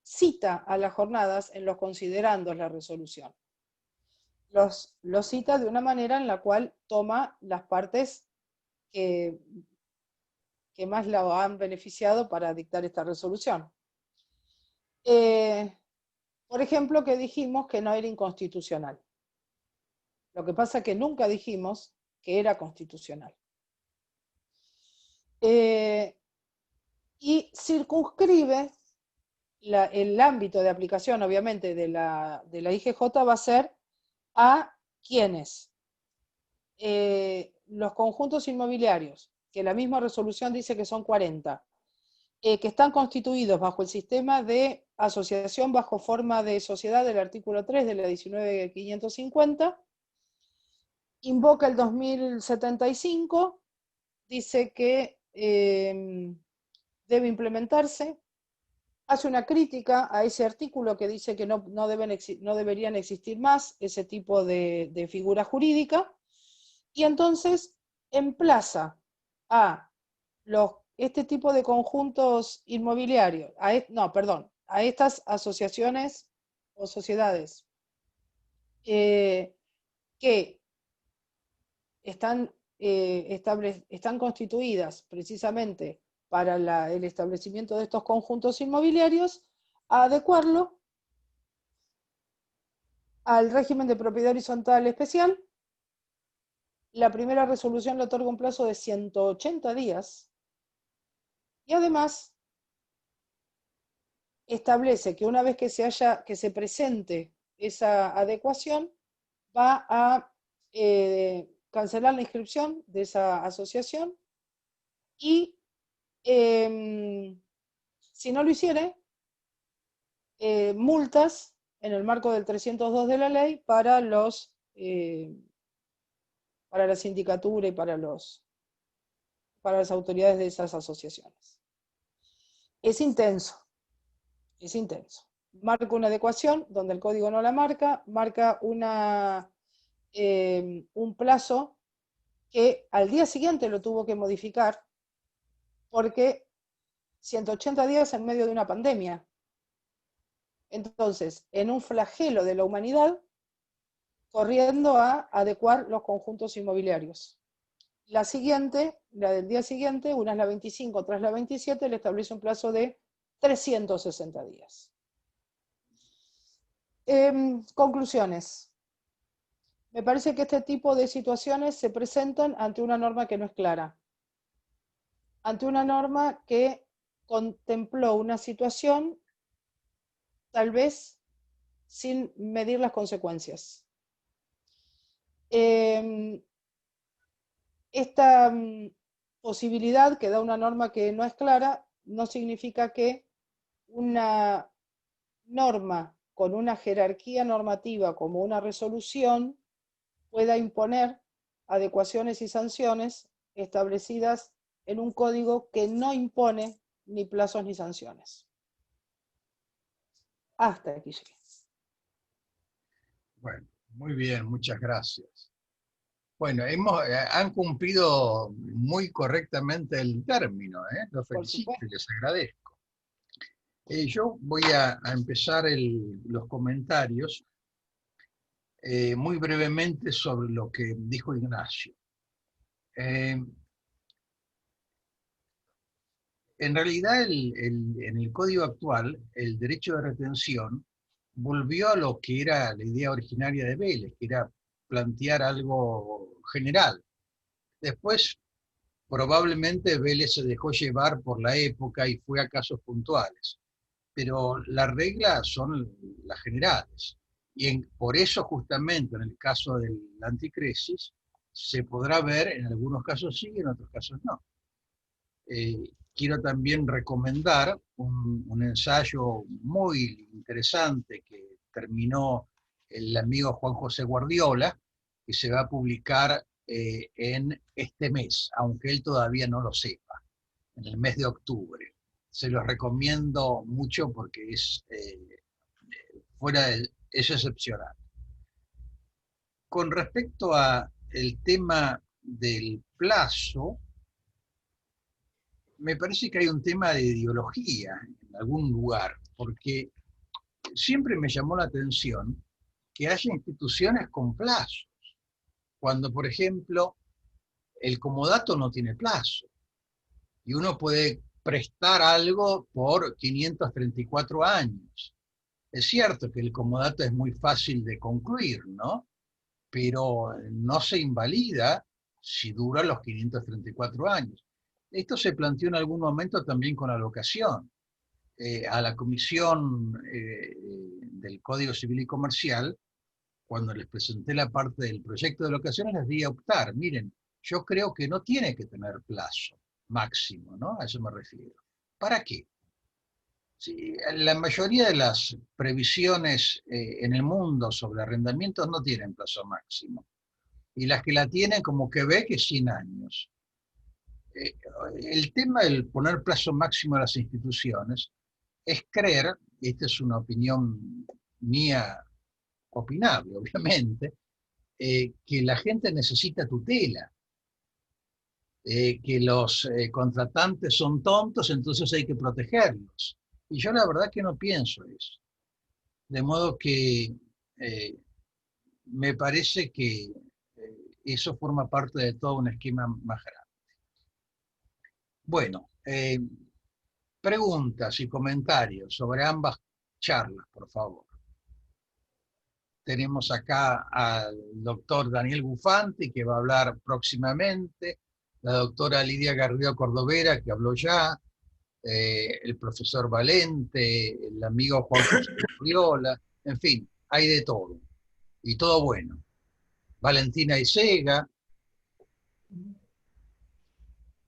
cita a las jornadas en los considerandos la resolución. Los cita de una manera en la cual toma las partes que más la han beneficiado para dictar esta resolución. Por ejemplo, que dijimos que no era inconstitucional. Lo que pasa es que nunca dijimos que era constitucional. Y circunscribe el ámbito de aplicación, obviamente, de la IGJ va a ser a quienes los conjuntos inmobiliarios, que la misma resolución dice que son 40, que están constituidos bajo el sistema de asociación bajo forma de sociedad del artículo 3 de la 19.550, invoca el 2075, dice que debe implementarse, hace una crítica a ese artículo que dice que no deberían existir más ese tipo de figura jurídica, y entonces emplaza a este tipo de conjuntos inmobiliarios, a estas asociaciones o sociedades que están constituidas precisamente para el establecimiento de estos conjuntos inmobiliarios, a adecuarlo al régimen de propiedad horizontal especial. La primera resolución le otorga un plazo de 180 días y además establece que una vez que se presente esa adecuación, va a cancelar la inscripción de esa asociación y si no lo hiciere, multas en el marco del 302 de la ley para la sindicatura y para las autoridades de esas asociaciones. Es intenso. Marca una adecuación donde el código no la marca un plazo que al día siguiente lo tuvo que modificar porque 180 días en medio de una pandemia. Entonces, en un flagelo de la humanidad, corriendo a adecuar los conjuntos inmobiliarios. La del día siguiente, una es la 25, otra es la 27, le establece un plazo de 360 días. Conclusiones. Me parece que este tipo de situaciones se presentan ante una norma que no es clara, ante una norma que contempló una situación tal vez sin medir las consecuencias. Esta posibilidad que da una norma que no es clara no significa que una norma con una jerarquía normativa como una resolución pueda imponer adecuaciones y sanciones establecidas en un código que no impone ni plazos ni sanciones. Hasta aquí llegué. Bueno, muy bien, muchas gracias. Bueno, han cumplido muy correctamente el término, ¿eh? Los Por felicito supuesto. y les agradezco. Yo voy a empezar los comentarios muy brevemente sobre lo que dijo Ignacio. En realidad, en el código actual, el derecho de retención volvió a lo que era la idea originaria de Vélez, que era plantear algo general. Después, probablemente Vélez se dejó llevar por la época y fue a casos puntuales, pero las reglas son las generales. Y por eso justamente en el caso del anticresis se podrá ver, en algunos casos sí, en otros casos no. Quiero también recomendar un ensayo muy interesante que terminó el amigo Juan José Guardiola, que se va a publicar en este mes, aunque él todavía no lo sepa, en el mes de octubre. Se los recomiendo mucho porque es es excepcional. Con respecto a el tema del plazo, me parece que hay un tema de ideología en algún lugar, porque siempre me llamó la atención que haya instituciones con plazos, cuando, por ejemplo, el comodato no tiene plazo, y uno puede prestar algo por 534 años. Es cierto que el comodato es muy fácil de concluir, ¿no? Pero no se invalida si dura los 534 años. Esto se planteó en algún momento también con la locación. A la Comisión del Código Civil y Comercial, cuando les presenté la parte del proyecto de locaciones, les di a optar. Miren, yo creo que no tiene que tener plazo máximo, ¿no? A eso me refiero. ¿Para qué? Sí, la mayoría de las previsiones en el mundo sobre arrendamientos no tienen plazo máximo. Y las que la tienen, como que ve que 100 años. Eh, el tema del poner plazo máximo a las instituciones es creer, y esta es una opinión mía opinable, obviamente, que la gente necesita tutela, que los contratantes son tontos, entonces hay que protegerlos. Y yo la verdad que no pienso eso. De modo que me parece que eso forma parte de todo un esquema más grande. Bueno, preguntas y comentarios sobre ambas charlas, por favor. Tenemos acá al doctor Daniel Bufante, que va a hablar próximamente, la doctora Lidia Garrido Cordovera, que habló ya, el profesor Valente, el amigo Juan José Oriola, en fin, hay de todo, y todo bueno. Valentina Isega.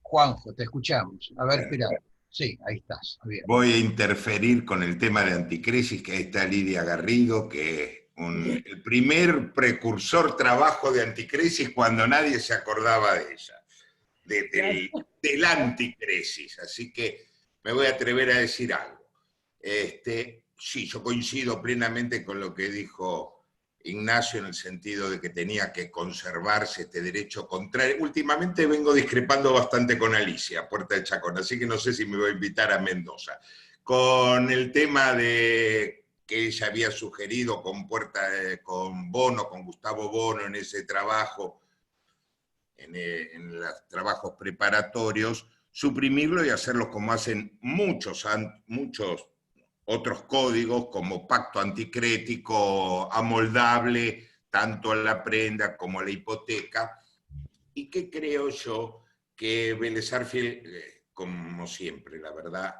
Juanjo, te escuchamos. A ver, espera. Sí, ahí estás. Bien. Voy a interferir con el tema de anticrisis, que ahí está Lidia Garrido, que es el primer precursor trabajo de anticrisis cuando nadie se acordaba de ella, del anticrisis. Así que me voy a atrever a decir algo. Sí, yo coincido plenamente con lo que dijo Ignacio en el sentido de que tenía que conservarse este derecho contrario. Últimamente vengo discrepando bastante con Alicia, Puerta de Chacón, así que no sé si me voy a invitar a Mendoza. Con el tema de que ella había sugerido con Bono, con Gustavo Bono en ese trabajo, en los trabajos preparatorios, suprimirlo y hacerlo como hacen muchos otros códigos, como pacto anticrético amoldable, tanto a la prenda como a la hipoteca, y que creo yo que Vélez Sarsfield, como siempre, la verdad,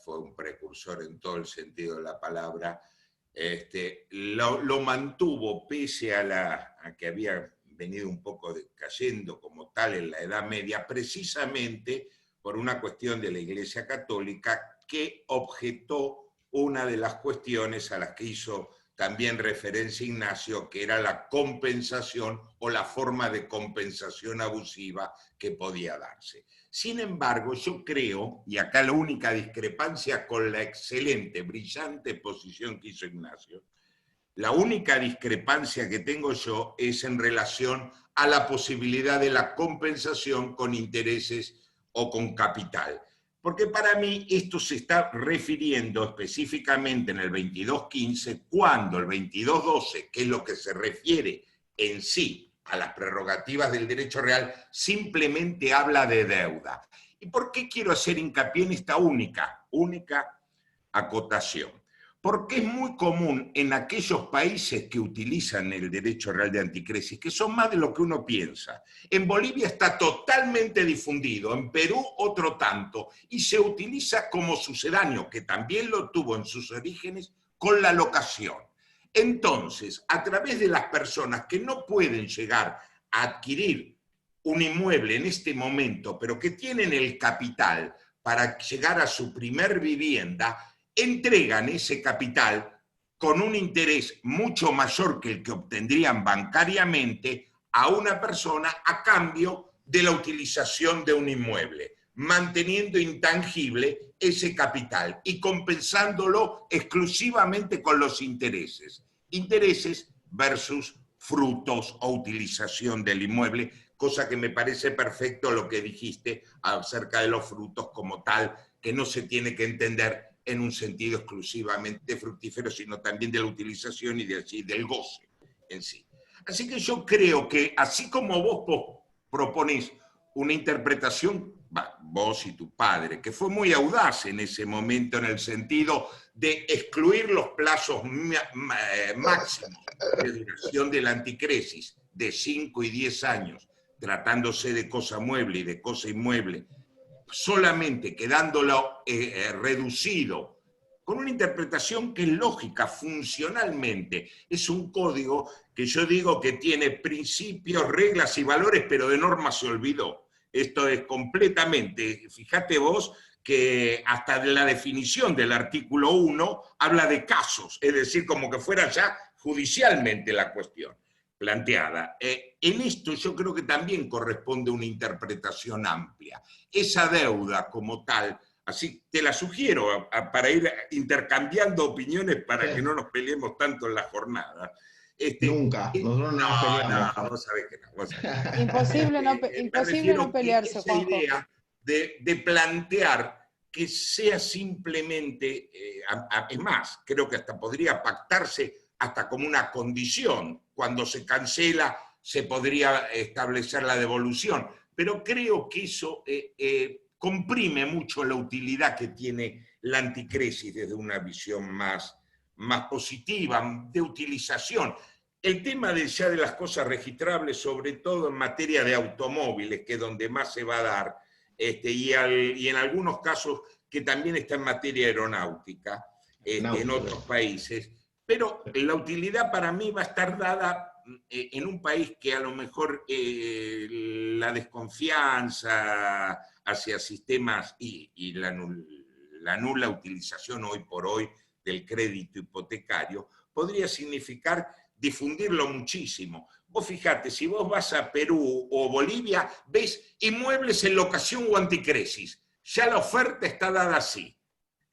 fue un precursor en todo el sentido de la palabra, lo mantuvo pese a que había venido un poco cayendo como tal en la Edad Media, precisamente por una cuestión de la Iglesia Católica que objetó una de las cuestiones a las que hizo también referencia Ignacio, que era la compensación o la forma de compensación abusiva que podía darse. Sin embargo, yo creo, y acá la única discrepancia con la excelente, brillante posición que hizo Ignacio, La única discrepancia que tengo yo es en relación a la posibilidad de la compensación con intereses o con capital. Porque para mí esto se está refiriendo específicamente en el 22.15, cuando el 22.12, que es lo que se refiere en sí a las prerrogativas del derecho real, simplemente habla de deuda. ¿Y por qué quiero hacer hincapié en esta única acotación? Porque es muy común en aquellos países que utilizan el derecho real de anticresis, que son más de lo que uno piensa. En Bolivia está totalmente difundido, en Perú otro tanto, y se utiliza como sucedáneo, que también lo tuvo en sus orígenes, con la locación. Entonces, a través de las personas que no pueden llegar a adquirir un inmueble en este momento, pero que tienen el capital para llegar a su primer vivienda, entregan ese capital con un interés mucho mayor que el que obtendrían bancariamente a una persona a cambio de la utilización de un inmueble, manteniendo intangible ese capital y compensándolo exclusivamente con los intereses. Intereses versus frutos o utilización del inmueble, cosa que me parece perfecto lo que dijiste acerca de los frutos como tal, que no se tiene que entender en un sentido exclusivamente fructífero, sino también de la utilización y del goce en sí. Así que yo creo que, así como vos proponés una interpretación, vos y tu padre, que fue muy audaz en ese momento en el sentido de excluir los plazos máximos de duración de la anticresis de 5 y 10 años, tratándose de cosa mueble y de cosa inmueble, solamente quedándolo reducido, con una interpretación que es lógica, funcionalmente. Es un código que yo digo que tiene principios, reglas y valores, pero de norma se olvidó. Esto es completamente, fíjate vos, que hasta de la definición del artículo 1 habla de casos, es decir, como que fuera ya judicialmente la cuestión planteada. En esto yo creo que también corresponde una interpretación amplia. Esa deuda como tal, así te la sugiero para ir intercambiando opiniones para que no nos peleemos tanto en la jornada. Nunca, nosotros no nos peleamos. No, vos sabés que no. Vos sabés. Imposible no pelearse, esa Juanjo. idea de plantear que sea simplemente, es más, creo que hasta podría pactarse hasta como una condición. Cuando se cancela se podría establecer la devolución. Pero creo que eso comprime mucho la utilidad que tiene la anticresis desde una visión más positiva, de utilización. El tema de ya de las cosas registrables, sobre todo en materia de automóviles, que es donde más se va a dar, y en algunos casos que también está en materia aeronáutica, en otros países, pero la utilidad para mí va a estar dada en un país que a lo mejor la desconfianza hacia sistemas y la nula utilización hoy por hoy del crédito hipotecario podría significar difundirlo muchísimo. Vos fijate, si vos vas a Perú o Bolivia, ves inmuebles en locación o anticresis. Ya la oferta está dada así.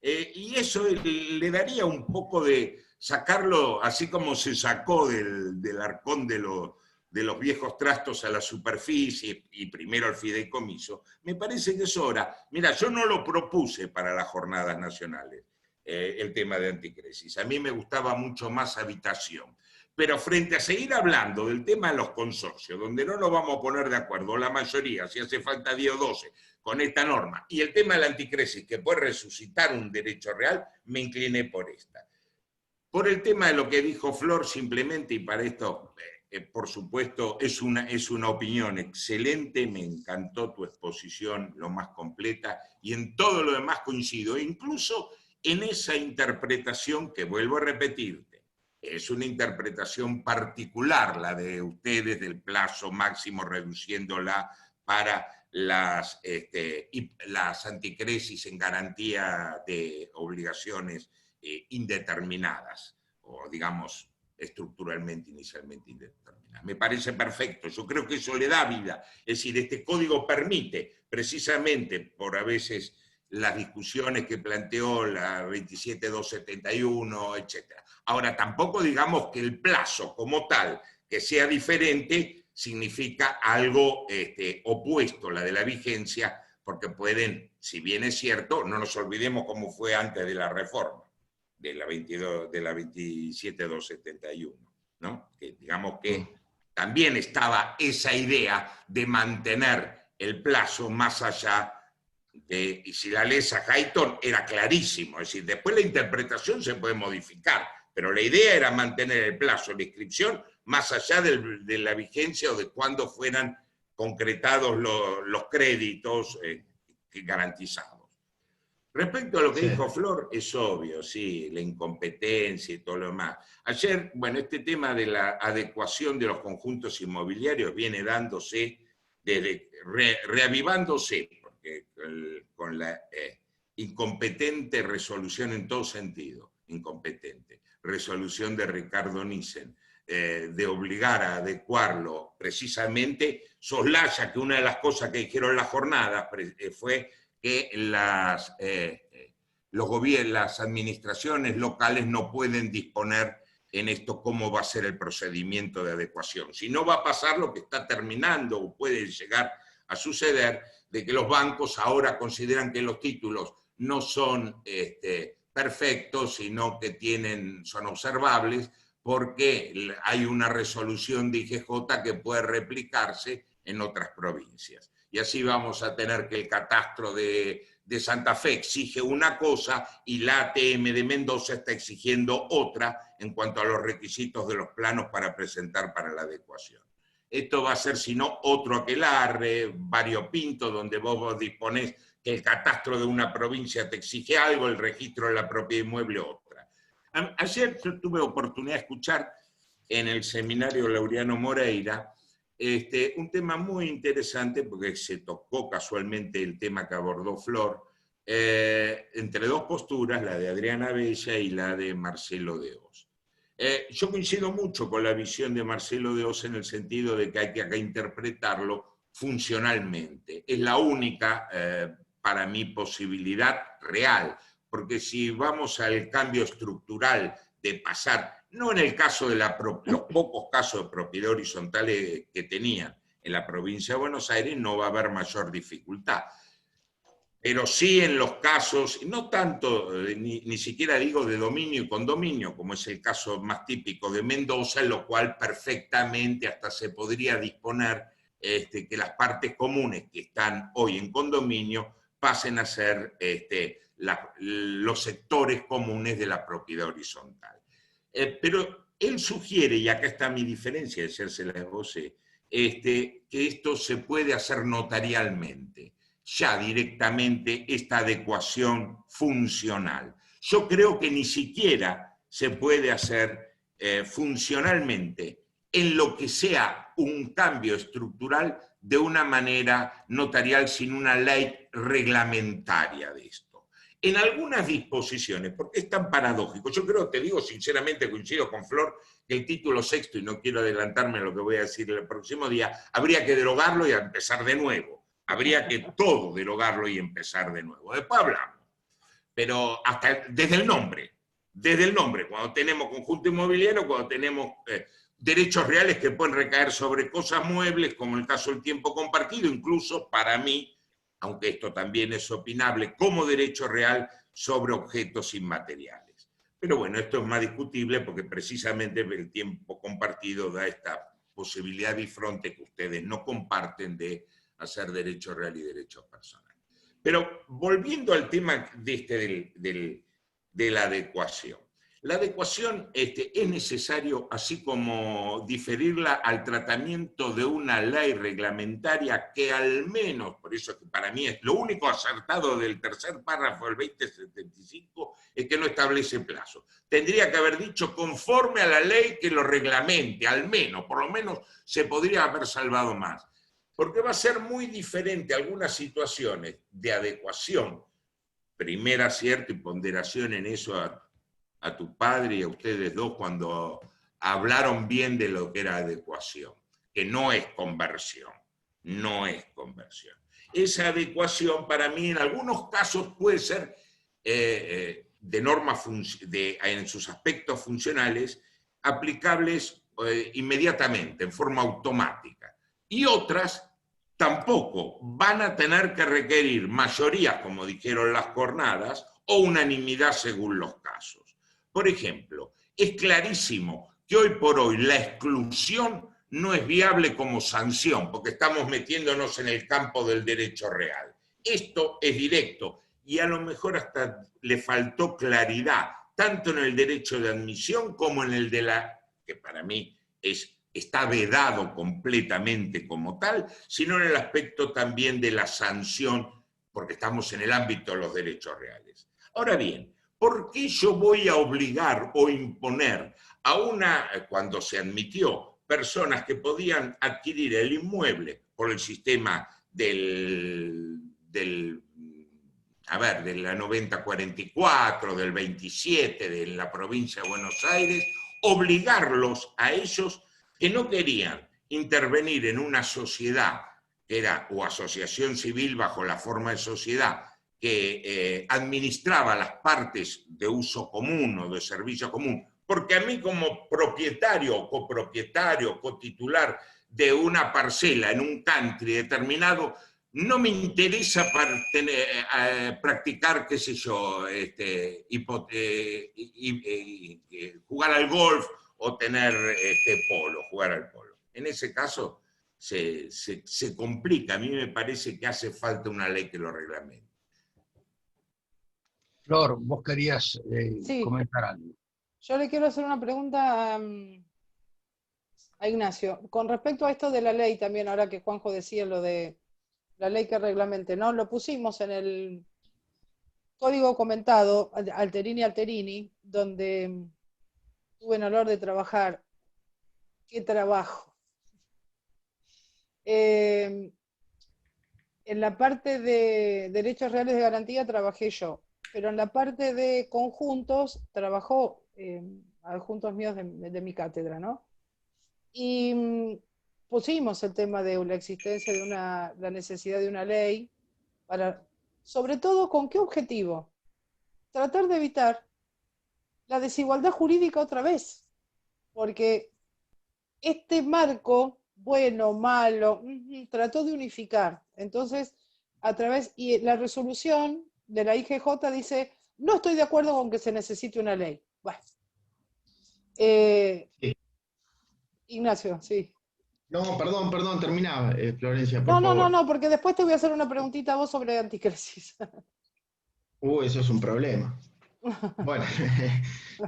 Y eso le daría un poco de sacarlo, así como se sacó del arcón de los viejos trastos a la superficie y primero al fideicomiso. Me parece que es hora. Mira, yo no lo propuse para las jornadas nacionales, el tema de anticresis. A mí me gustaba mucho más habitación. Pero frente a seguir hablando del tema de los consorcios, donde no nos vamos a poner de acuerdo, la mayoría, si hace falta 10 o 12, con esta norma, y el tema de la anticresis, que puede resucitar un derecho real, me incliné por esta. Por el tema de lo que dijo Flor, simplemente, y para esto, por supuesto, es una opinión excelente, me encantó tu exposición, lo más completa, y en todo lo demás coincido, incluso en esa interpretación que vuelvo a repetirte. Es una interpretación particular la de ustedes del plazo máximo reduciéndola para las anticresis en garantía de obligaciones indeterminadas o digamos estructuralmente inicialmente indeterminadas. Me parece perfecto, yo creo que eso le da vida. Es decir, este código permite precisamente por a veces las discusiones que planteó la 27271, etc. Ahora, tampoco digamos que el plazo como tal, que sea diferente, significa algo opuesto, la de la vigencia, porque pueden, si bien es cierto, no nos olvidemos cómo fue antes de la reforma, de la 27271, ¿no? Que digamos que también estaba esa idea de mantener el plazo más allá de, y si la lees a Hayton era clarísimo, es decir, después la interpretación se puede modificar, pero la idea era mantener el plazo de inscripción más allá de la vigencia o de cuándo fueran concretados los créditos garantizados. Respecto a lo que dijo Flor, es obvio, sí, la incompetencia y todo lo demás. Ayer, bueno, este tema de la adecuación de los conjuntos inmobiliarios viene dándose, reavivándose, porque con la incompetente resolución en todo sentido, incompetente, resolución de Ricardo Nissen, de obligar a adecuarlo precisamente, soslaya que una de las cosas que dijeron en la jornada fue que las administraciones locales no pueden disponer en esto cómo va a ser el procedimiento de adecuación. Si no va a pasar lo que está terminando o puede llegar a suceder, de que los bancos ahora consideran que los títulos no son perfectos, sino que son observables, porque hay una resolución de IGJ que puede replicarse en otras provincias. Y así vamos a tener que el catastro de Santa Fe exige una cosa y la ATM de Mendoza está exigiendo otra en cuanto a los requisitos de los planos para presentar para la adecuación. Esto va a ser, si no, otro aquelarre, variopinto, donde vos disponés que el catastro de una provincia te exige algo, el registro de la propiedad inmueble otra. Ayer yo tuve oportunidad de escuchar en el seminario Laureano Moreira un tema muy interesante, porque se tocó casualmente el tema que abordó Flor, entre dos posturas, la de Adriana Bella y la de Marcelo de Oz. Yo coincido mucho con la visión de Marcelo de Oz en el sentido de que hay que acá interpretarlo funcionalmente. Es la única, para mí, posibilidad real, porque si vamos al cambio estructural de pasar, no en el caso de los pocos casos de propiedad horizontal que tenían en la provincia de Buenos Aires, no va a haber mayor dificultad. Pero sí en los casos, no tanto, ni siquiera digo de dominio y condominio, como es el caso más típico de Mendoza, en lo cual perfectamente hasta se podría disponer que las partes comunes que están hoy en condominio pasen a ser los sectores comunes de la propiedad horizontal. Pero él sugiere, y acá está mi diferencia de hacérsela a José, que esto se puede hacer notarialmente, ya directamente esta adecuación funcional. Yo creo que ni siquiera se puede hacer funcionalmente en lo que sea un cambio estructural de una manera notarial sin una ley reglamentaria de esto. En algunas disposiciones, porque es tan paradójico, yo creo, te digo sinceramente, coincido con Flor, que el título sexto, y no quiero adelantarme a lo que voy a decir el próximo día, habría que derogarlo y empezar de nuevo. Habría que todo derogarlo y empezar de nuevo. Después hablamos. Pero hasta desde el nombre, cuando tenemos conjunto inmobiliario, cuando tenemos derechos reales que pueden recaer sobre cosas muebles, como el caso del tiempo compartido, incluso para mí, aunque esto también es opinable, como derecho real sobre objetos inmateriales. Pero bueno, esto es más discutible porque precisamente el tiempo compartido da esta posibilidad bifronte que ustedes no comparten de hacer derecho real y derecho personal. Pero volviendo al tema de la adecuación. La adecuación es necesario, así como diferirla al tratamiento de una ley reglamentaria que al menos, por eso es que para mí es lo único acertado del tercer párrafo del 2075, es que no establece plazo. Tendría que haber dicho conforme a la ley que lo reglamente, al menos, por lo menos se podría haber salvado más. Porque va a ser muy diferente algunas situaciones de adecuación, primer acierto y ponderación en eso a tu padre y a ustedes dos cuando hablaron bien de lo que era adecuación, que no es conversión, no es conversión. esa adecuación para mí en algunos casos puede ser de norma en sus aspectos funcionales aplicables inmediatamente, en forma automática. Y otras tampoco van a tener que requerir mayorías, como dijeron las jornadas, o unanimidad según los casos. Por ejemplo, es clarísimo que hoy por hoy la exclusión no es viable como sanción, porque estamos metiéndonos en el campo del derecho real. Esto es directo y a lo mejor hasta le faltó claridad, tanto en el derecho de admisión como en el de la, que para mí está vedado completamente como tal, sino en el aspecto también de la sanción, porque estamos en el ámbito de los derechos reales. Ahora bien, ¿por qué yo voy a obligar o imponer a cuando se admitió, personas que podían adquirir el inmueble por el sistema de la 9044, del 27, de la provincia de Buenos Aires, obligarlos a ellos que no querían intervenir en una sociedad que era o asociación civil bajo la forma de sociedad que administraba las partes de uso común o de servicio común, porque a mí como propietario, copropietario, cotitular de una parcela en un country determinado, no me interesa practicar, qué sé yo, jugar al golf o tener polo, jugar al polo. En ese caso se complica. A mí me parece que hace falta una ley que lo reglamente. Flor, vos querías Sí. comentar algo. Yo le quiero hacer una pregunta a Ignacio. Con respecto a esto de la ley también, ahora que Juanjo decía lo de la ley que reglamente, ¿no? Lo pusimos en el código comentado, Alterini, donde tuve el honor de trabajar. ¿Qué trabajo? En la parte de derechos reales de garantía trabajé yo, pero en la parte de conjuntos trabajó adjuntos míos de mi cátedra, ¿no? Y pusimos el tema de la existencia de la necesidad de una ley para, sobre todo, ¿con qué objetivo? Tratar de evitar la desigualdad jurídica otra vez, porque este marco, bueno, malo, trató de unificar. Entonces, y la resolución de la IGJ dice, no estoy de acuerdo con que se necesite una ley. Bueno. Sí. Ignacio, sí. No, perdón, terminaba, Florencia, por favor. No, porque después te voy a hacer una preguntita a vos sobre anticresis. Eso es un problema. Bueno,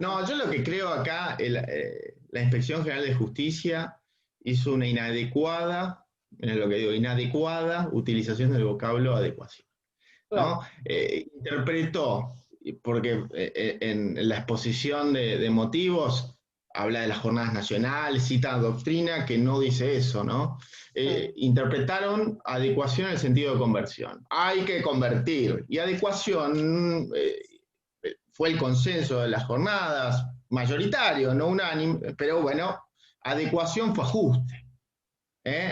no, yo lo que creo acá, la Inspección General de Justicia hizo una inadecuada, es lo que digo, inadecuada utilización del vocablo adecuación, ¿no? Interpretó, porque en la exposición de motivos habla de las jornadas nacionales, cita doctrina que no dice eso, ¿no? Interpretaron adecuación en el sentido de conversión. Hay que convertir, y adecuación fue el consenso de las jornadas, mayoritario, no unánime, pero bueno, adecuación fue ajuste.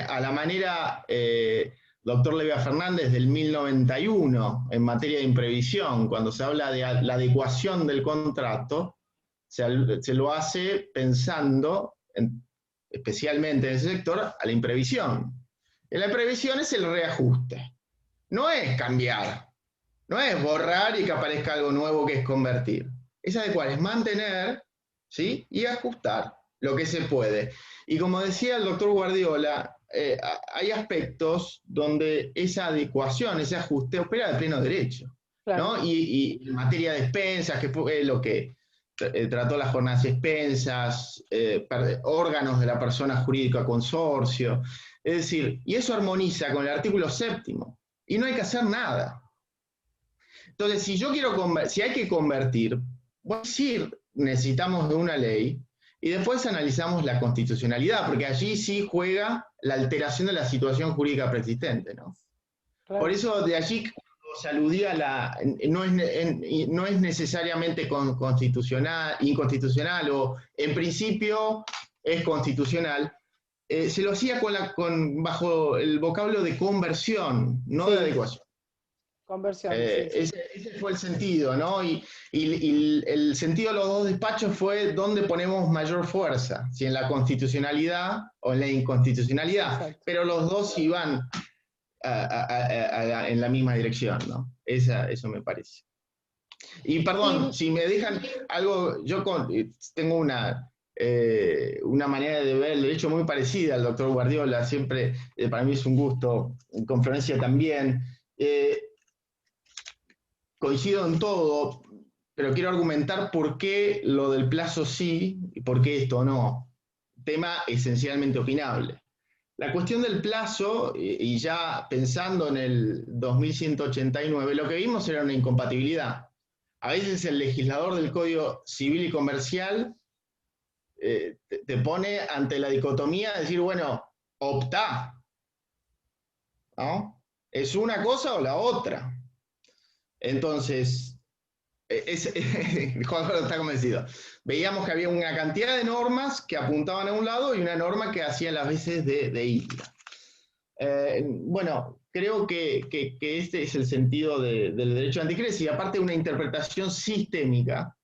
A la manera doctor Levia Fernández del 1091, en materia de imprevisión, cuando se habla de la adecuación del contrato, se lo hace pensando, especialmente en ese sector, a la imprevisión. En la imprevisión es el reajuste. No es cambiar, no es borrar y que aparezca algo nuevo que es convertir. Es adecuar, es mantener, ¿sí? Y ajustar lo que se puede. Y como decía el doctor Guardiola, hay aspectos donde esa adecuación, ese ajuste opera de pleno derecho. Claro. ¿No? Y en materia de expensas, que es lo que trató las jornadas de expensas, órganos de la persona jurídica consorcio, es decir, y eso armoniza con el artículo 7º, y no hay que hacer nada. Entonces, si hay que convertir, voy a decir, necesitamos de una ley, y después analizamos la constitucionalidad, porque allí sí juega la alteración de la situación jurídica preexistente, ¿no? Claro. Por eso de allí se aludía no es necesariamente inconstitucional, o en principio es constitucional, se lo hacía bajo el vocablo de conversión, no Sí. de adecuación. Conversión. Sí. Ese fue el sentido, ¿no? Y el sentido de los dos despachos fue dónde ponemos mayor fuerza, si en la constitucionalidad o en la inconstitucionalidad. Exacto. Pero los dos iban en la misma dirección, ¿no? Eso me parece. Y perdón, si me dejan algo, yo tengo una manera de ver el derecho muy parecida al doctor Guardiola, siempre para mí es un gusto, con Florencia también. Coincido en todo, pero quiero argumentar por qué lo del plazo sí y por qué esto no. Tema esencialmente opinable. La cuestión del plazo, y ya pensando en el 2189, lo que vimos era una incompatibilidad. A veces el legislador del Código Civil y Comercial te pone ante la dicotomía de decir, bueno, optá, ¿no? ¿Es una cosa o la otra? Entonces, Juan Carlos está convencido. Veíamos que había una cantidad de normas que apuntaban a un lado y una norma que hacía las veces de isla. Bueno, creo que este es el sentido del derecho anticrisis, y aparte una interpretación sistémica,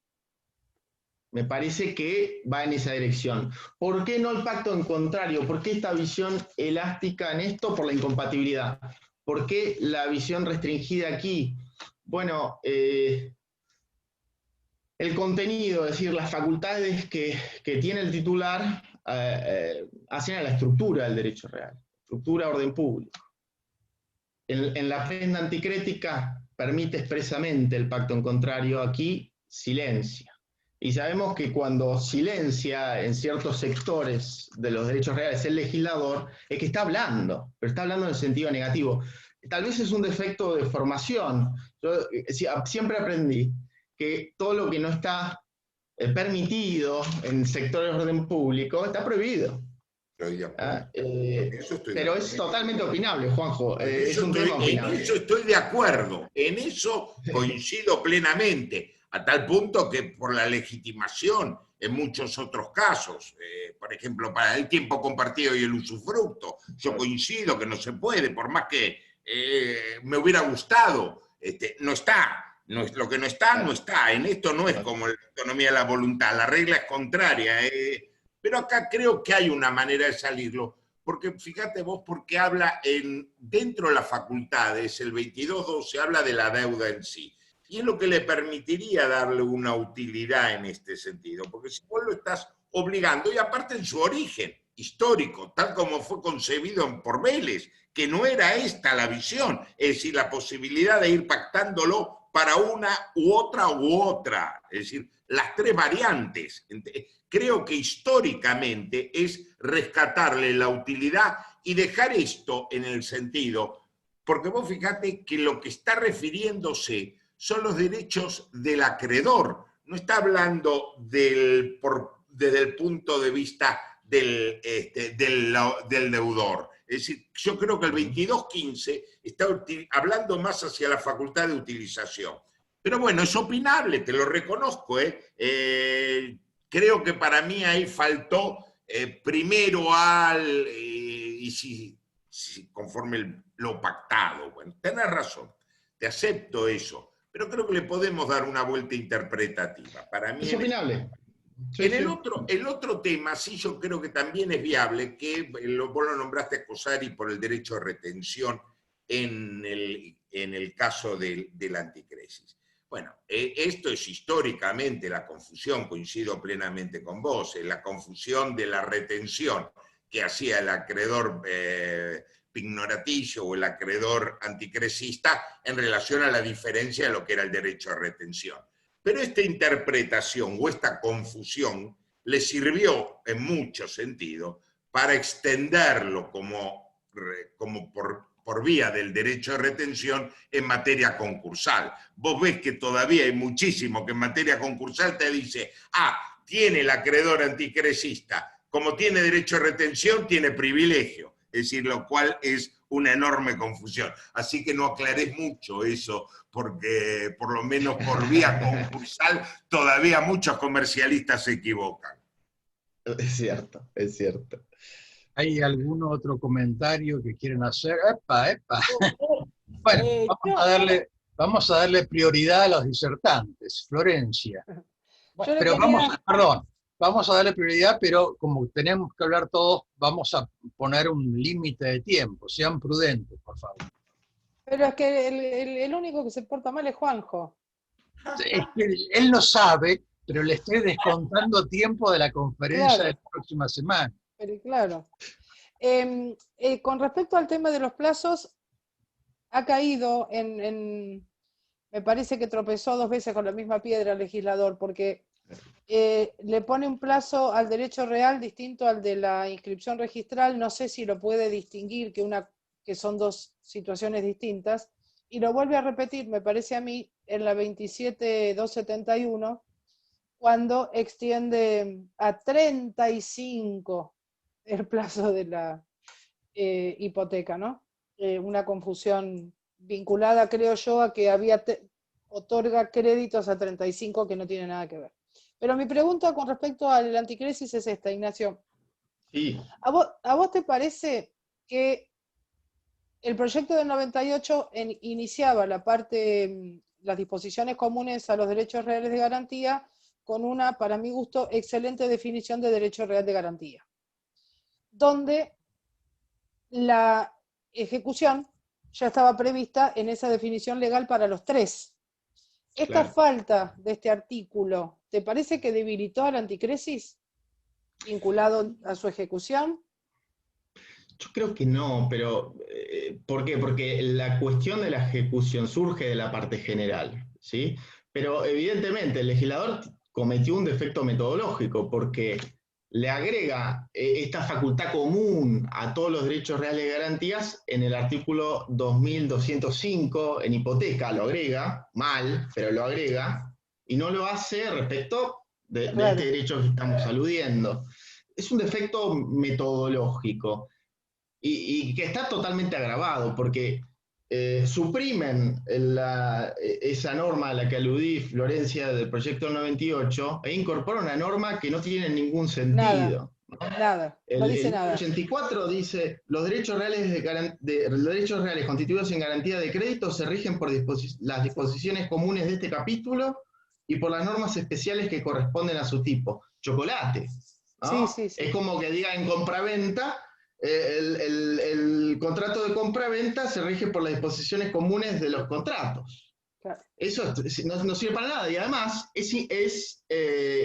me parece que va en esa dirección. ¿Por qué no el pacto en contrario? ¿Por qué esta visión elástica en esto? Por la incompatibilidad. ¿Por qué la visión restringida aquí? Bueno, el contenido, es decir, las facultades que tiene el titular hacen a la estructura del derecho real, estructura orden público. En la prenda anticrética permite expresamente el pacto en contrario, aquí silencia. Y sabemos que cuando silencia en ciertos sectores de los derechos reales el legislador, es que está hablando, pero está hablando en el sentido negativo. Tal vez es un defecto de formación. Yo siempre aprendí que todo lo que no está permitido en sectores de orden público está prohibido. Pero es totalmente opinable, Juanjo. Es un tema opinable. En eso estoy de acuerdo, en eso coincido plenamente, a tal punto que por la legitimación en muchos otros casos, por ejemplo, para el tiempo compartido y el usufructo, yo coincido que no se puede, por más que me hubiera gustado, no está. No es, lo que no está, no está. En esto no es como la autonomía de la voluntad, la regla es contraria. Pero acá creo que hay una manera de salirlo, porque fíjate vos, porque habla dentro de las facultades, el 22.12 habla de la deuda en sí, y es lo que le permitiría darle una utilidad en este sentido, porque si vos lo estás obligando, y aparte en su origen histórico, tal como fue concebido por Vélez, que no era esta la visión, es decir, la posibilidad de ir pactándolo para una u otra, es decir, las tres variantes. Creo que históricamente es rescatarle la utilidad y dejar esto en el sentido, porque vos fíjate que lo que está refiriéndose son los derechos del acreedor, no está hablando desde el punto de vista del deudor. Es decir, yo creo que el 22.15 está hablando más hacia la facultad de utilización. Pero bueno, es opinable, te lo reconozco. Creo que para mí ahí faltó primero y si conforme lo pactado. Bueno, tenés razón, te acepto eso, pero creo que le podemos dar una vuelta interpretativa. Para mí es opinable. Sí, el otro tema, sí, yo creo que también es viable, que vos lo nombraste a Cosari por el derecho de retención en el caso de la anticresis. Bueno, esto es históricamente la confusión, coincido plenamente con vos, la confusión de la retención que hacía el acreedor pignoratillo o el acreedor anticresista en relación a la diferencia de lo que era el derecho de retención. Pero esta interpretación o esta confusión le sirvió en mucho sentido para extenderlo como por vía del derecho de retención en materia concursal. Vos ves que todavía hay muchísimo que en materia concursal te dice, tiene el acreedor anticresista, como tiene derecho de retención, tiene privilegio. Es decir, lo cual es una enorme confusión. Así que no aclarés mucho eso, porque por lo menos por vía concursal todavía muchos comercialistas se equivocan. Es cierto, es cierto. ¿Hay algún otro comentario que quieren hacer? ¡Epa, epa! Bueno, vamos a darle prioridad a los disertantes. Florencia. Yo le Pero quería... vamos a darle prioridad, pero como tenemos que hablar todos, vamos a poner un límite de tiempo. Sean prudentes, por favor. Pero es que el único que se porta mal es Juanjo. Es que él no sabe, pero le estoy descontando tiempo de la conferencia Claro. de la próxima semana. Pero claro. Con respecto al tema de los plazos, ha caído me parece que tropezó 2 veces con la misma piedra el legislador, porque le pone un plazo al derecho real distinto al de la inscripción registral. No sé si lo puede distinguir, que son 2 situaciones distintas, y lo vuelve a repetir, me parece a mí, en la 27.271, cuando extiende a 35 el plazo de la hipoteca, ¿no? Una confusión vinculada, creo yo, a que otorga créditos a 35 que no tiene nada que ver. Pero mi pregunta con respecto al anticrisis es esta, Ignacio. Sí. ¿A vos te parece que el proyecto del 98 iniciaba las disposiciones comunes a los derechos reales de garantía con una, para mi gusto, excelente definición de derecho real de garantía, donde la ejecución ya estaba prevista en esa definición legal para los 3? Esta Claro. falta de este artículo, ¿te parece que debilitó al anticresis vinculado a su ejecución? Yo creo que no, pero ¿por qué? Porque la cuestión de la ejecución surge de la parte general, ¿sí? Pero evidentemente el legislador cometió un defecto metodológico porque le agrega esta facultad común a todos los derechos reales de garantías en el artículo 2205 en hipoteca, lo agrega, mal, pero lo agrega, y no lo hace respecto de este derecho que estamos aludiendo. Es un defecto metodológico. Y que está totalmente agravado, porque suprimen esa norma a la que aludí, Florencia, del proyecto del 98, e incorporan una norma que no tiene ningún sentido. Nada, no dice nada. El 84 dice, los derechos reales constituidos en garantía de crédito se rigen por las disposiciones comunes de este capítulo y por las normas especiales que corresponden a su tipo. Chocolate, ¿no? Sí. Es como que diga en compraventa, el contrato de compra-venta se rige por las disposiciones comunes de los contratos. Claro. Eso no sirve para nada y además es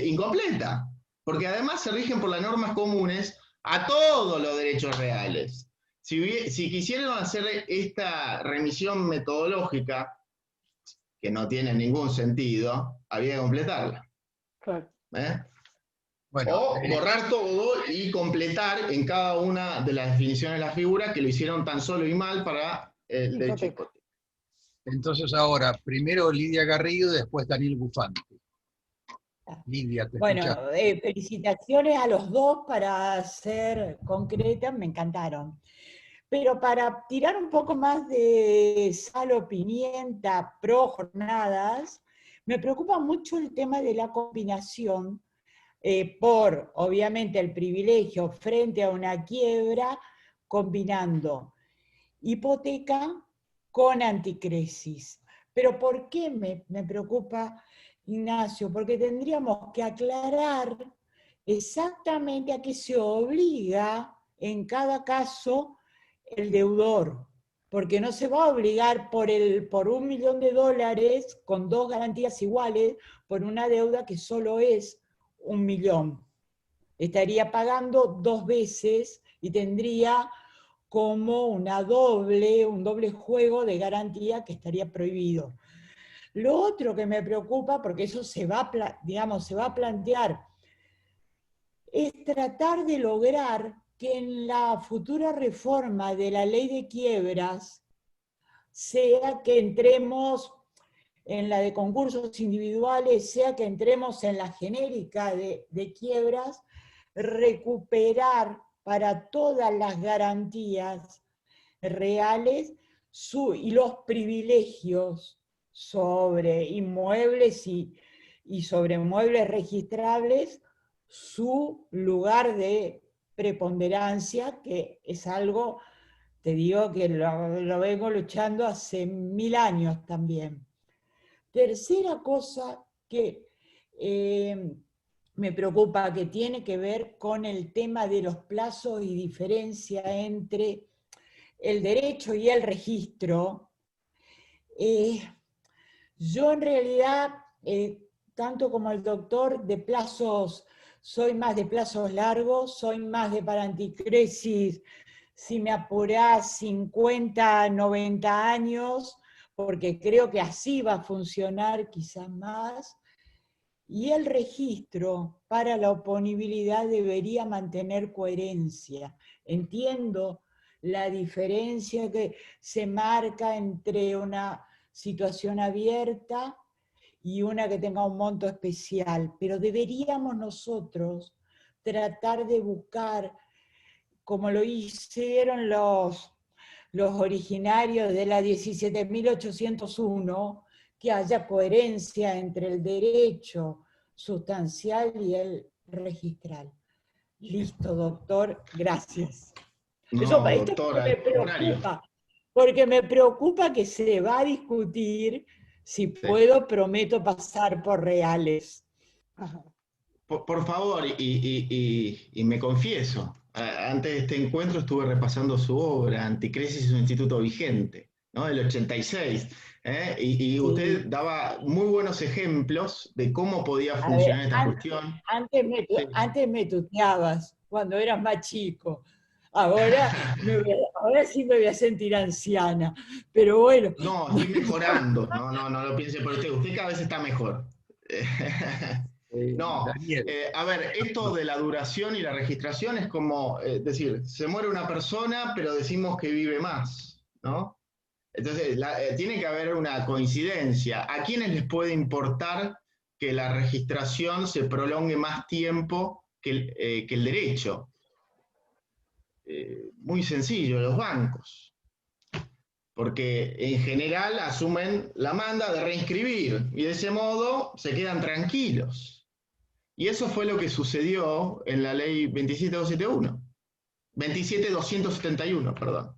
incompleta, porque además se rigen por las normas comunes a todos los derechos reales. Si quisieran hacer esta remisión metodológica, que no tiene ningún sentido, había que completarla. Claro. Bueno, o borrar todo y completar en cada una de las definiciones de la figura que lo hicieron tan solo y mal para el derecho hipoteca. Entonces ahora, primero Lidia Garrido y después Daniel Bufante. Lidia, te escuchamos. Bueno, felicitaciones a los dos para ser concretas, me encantaron. Pero para tirar un poco más de sal o pimienta pro jornadas, me preocupa mucho el tema de la combinación por, obviamente, el privilegio frente a una quiebra, combinando hipoteca con anticresis. Pero ¿por qué me preocupa, Ignacio? Porque tendríamos que aclarar exactamente a qué se obliga en cada caso el deudor, porque no se va a obligar por $1 millón con 2 garantías iguales por una deuda que solo es 1 millón. Estaría pagando 2 veces y tendría como un doble juego de garantía que estaría prohibido. Lo otro que me preocupa, porque eso se va a plantear, es tratar de lograr que en la futura reforma de la ley de quiebras sea que entremos en la de concursos individuales, sea que entremos en la genérica de quiebras, recuperar para todas las garantías reales y los privilegios sobre inmuebles y sobre muebles registrables, su lugar de preponderancia, que es algo, te digo que lo vengo luchando hace 1000 años también. Tercera cosa que me preocupa, que tiene que ver con el tema de los plazos y diferencia entre el derecho y el registro. Yo en realidad, tanto como el doctor, de plazos, soy más de plazos largos, soy más de para anticresis, si me apurás 50, 90 años, porque creo que así va a funcionar quizás más. Y el registro para la oponibilidad debería mantener coherencia. Entiendo la diferencia que se marca entre una situación abierta y una que tenga un monto especial, pero deberíamos nosotros tratar de buscar, como lo hicieron los originarios de la 17.801, que haya coherencia entre el derecho sustancial y el registral. Listo, doctor, gracias. No, Esto doctora, me al contrario. preocupa, porque me preocupa que se va a discutir. Si puedo, prometo pasar por reales. Por favor, y me confieso, antes de este encuentro estuve repasando su obra, Anticresis es un instituto vigente, ¿no? Del 86, y Sí. usted daba muy buenos ejemplos de cómo podía A funcionar ver, esta cuestión. antes me tuteabas, cuando eras más chico. Ahora sí me voy a sentir anciana, pero bueno. No, estoy mejorando, no lo piense por usted cada vez está mejor. No, Daniel. a ver, esto de la duración y la registración es como decir, se muere una persona, pero decimos que vive más, ¿no? Entonces, tiene que haber una coincidencia. ¿A quiénes les puede importar que la registración se prolongue más tiempo que el derecho? Muy sencillo, los bancos. Porque en general asumen la manda de reinscribir y de ese modo se quedan tranquilos. Y eso fue lo que sucedió en la ley 27271, perdón.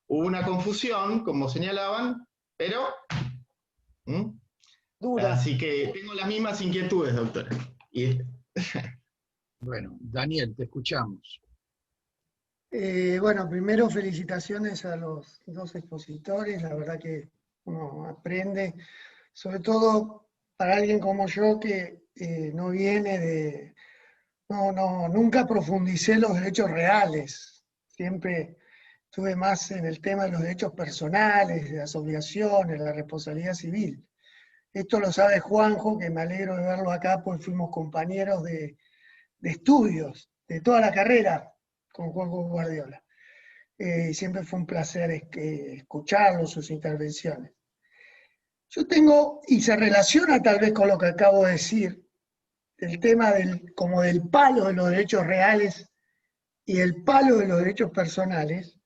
Hubo una confusión, como señalaban, pero... Dura. Así que tengo las mismas inquietudes, doctora. Bueno, Daniel, te escuchamos. Bueno, primero felicitaciones a los dos expositores, la verdad que uno aprende, sobre todo para alguien como yo que no viene de... nunca profundicé los derechos reales, siempre estuve más en el tema de los derechos personales, de las obligaciones, la responsabilidad civil. Esto lo sabe Juanjo, que me alegro de verlo acá, pues fuimos compañeros de estudios, de toda la carrera, con Juanjo Guardiola. Siempre fue un placer escucharlo, sus intervenciones. Yo tengo, y se relaciona tal vez con lo que acabo de decir, el tema como del palo de los derechos reales y el palo de los derechos personales.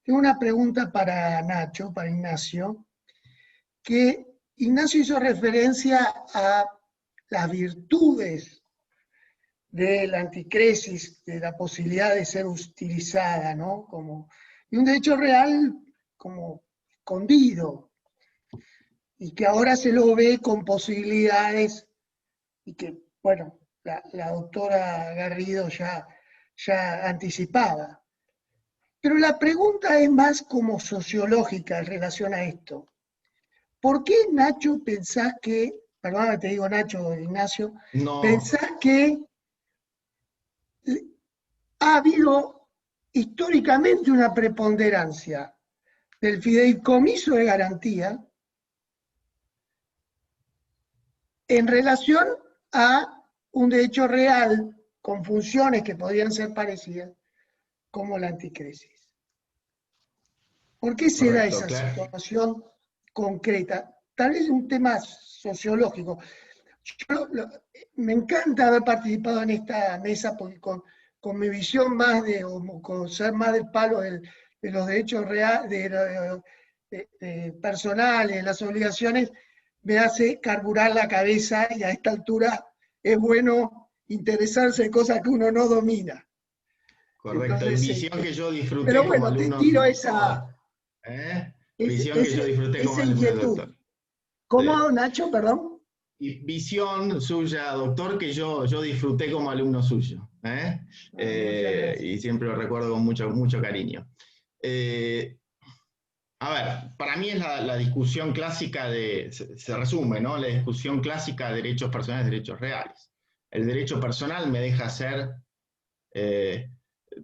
Tengo una pregunta para Nacho, para Ignacio, que Ignacio hizo referencia a las virtudes de la anticresis, de la posibilidad de ser utilizada, ¿no? Y un derecho real como escondido, y que ahora se lo ve con posibilidades, y que, bueno, la doctora Garrido ya anticipaba. Pero la pregunta es más como sociológica en relación a esto. ¿Por qué, Nacho, pensás que, perdón, te digo Nacho, Ignacio, no. pensás que ha habido históricamente una preponderancia del fideicomiso de garantía en relación a un derecho real con funciones que podrían ser parecidas como la anticresis? ¿Por qué se da esa situación concreta? Tal vez un tema sociológico. Me encanta haber participado en esta mesa porque con mi visión más o con ser más del palo de los derechos reales, personales, de las obligaciones, me hace carburar la cabeza, y a esta altura es bueno interesarse en cosas que uno no domina. Correcto, Entonces, visión que yo disfruté pero como bueno, te alumno. tiro esa, Visión que yo disfruté como esa alumno del inquietud. doctor. ¿Cómo, Sí. Nacho, perdón? Y visión suya, doctor, que yo disfruté como alumno suyo. Muchas gracias. Y siempre lo recuerdo con mucho, mucho cariño. A ver, para mí es la discusión clásica se resume, ¿no? La discusión clásica de derechos personales, derechos reales. El derecho personal me deja hacer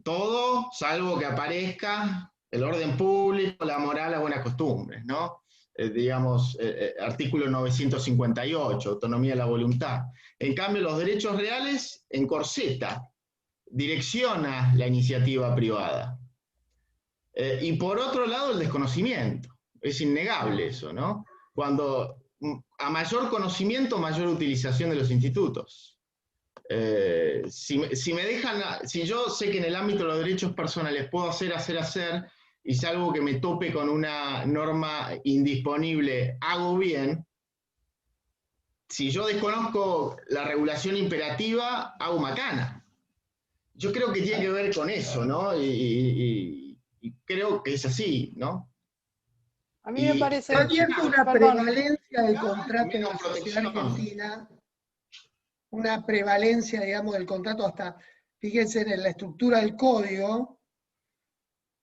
todo, salvo que aparezca el orden público, la moral, las buenas costumbres, ¿no? Digamos, artículo 958, autonomía de la voluntad. En cambio, los derechos reales encorseta, direcciona la iniciativa privada. Y por otro lado, el desconocimiento. Es innegable eso, ¿no? Cuando a mayor conocimiento, mayor utilización de los institutos. Si me dejan, si yo sé que en el ámbito de los derechos personales puedo hacer, y salvo que me tope con una norma indisponible, hago bien. Si yo desconozco la regulación imperativa, hago macana. Yo creo que tiene que ver con eso, ¿no? Y creo que es así, ¿no? A mí me parece... Está abierto una perdón, prevalencia del contrato en menos la sociedad protección. argentina, una prevalencia, digamos, del contrato hasta, fíjense en la estructura del código,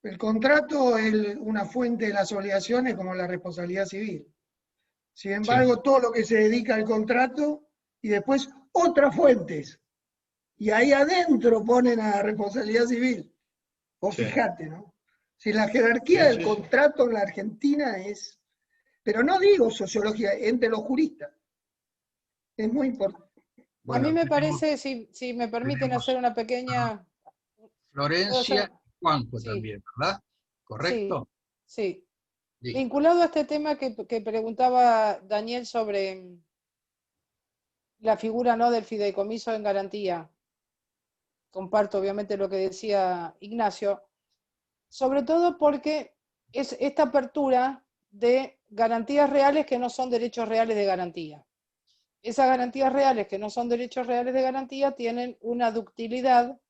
el contrato es una fuente de las obligaciones como la responsabilidad civil. Sin embargo, todo lo que se dedica al contrato y después otras fuentes. Y ahí adentro ponen a la responsabilidad civil. Vos fijate, ¿no? Si la jerarquía del contrato en la Argentina es, pero no digo sociología, entre los juristas. Es muy importante. Bueno, a mí me parece, si me permiten hacer una pequeña... Florencia y Juanjo Sí. también, ¿verdad? ¿Correcto? Sí. Sí. Vinculado a este tema que preguntaba Daniel sobre la figura, ¿no?, del fideicomiso en garantía. Comparto obviamente lo que decía Ignacio, sobre todo porque es esta apertura de garantías reales que no son derechos reales de garantía. Esas garantías reales que no son derechos reales de garantía tienen una ductilidad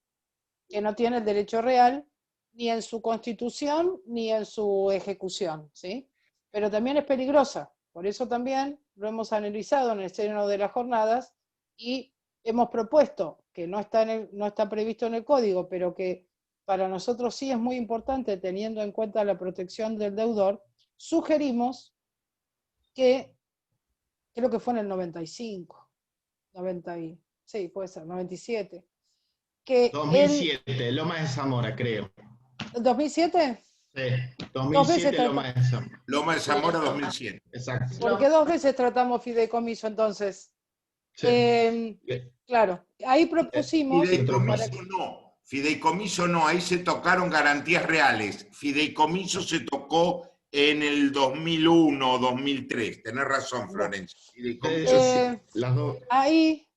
que no tiene el derecho real ni en su constitución ni en su ejecución, ¿sí? Pero también es peligrosa. Por eso también lo hemos analizado en el seno de las jornadas y hemos propuesto, que no está previsto en el código, pero que para nosotros sí es muy importante, teniendo en cuenta la protección del deudor, sugerimos que, creo que fue en el 95, sí, puede ser, 97, que 2007, Loma de Zamora, creo. ¿2007? Sí, 2007, Loma de Zamora. Loma de Zamora 2007. Exacto. Porque 2 veces tratamos fideicomiso, entonces. Sí. Claro, ahí propusimos... Fideicomiso no, ahí se tocaron garantías reales. Fideicomiso se tocó en el 2001 o 2003. Tenés razón, Florencia. Las dos. Ahí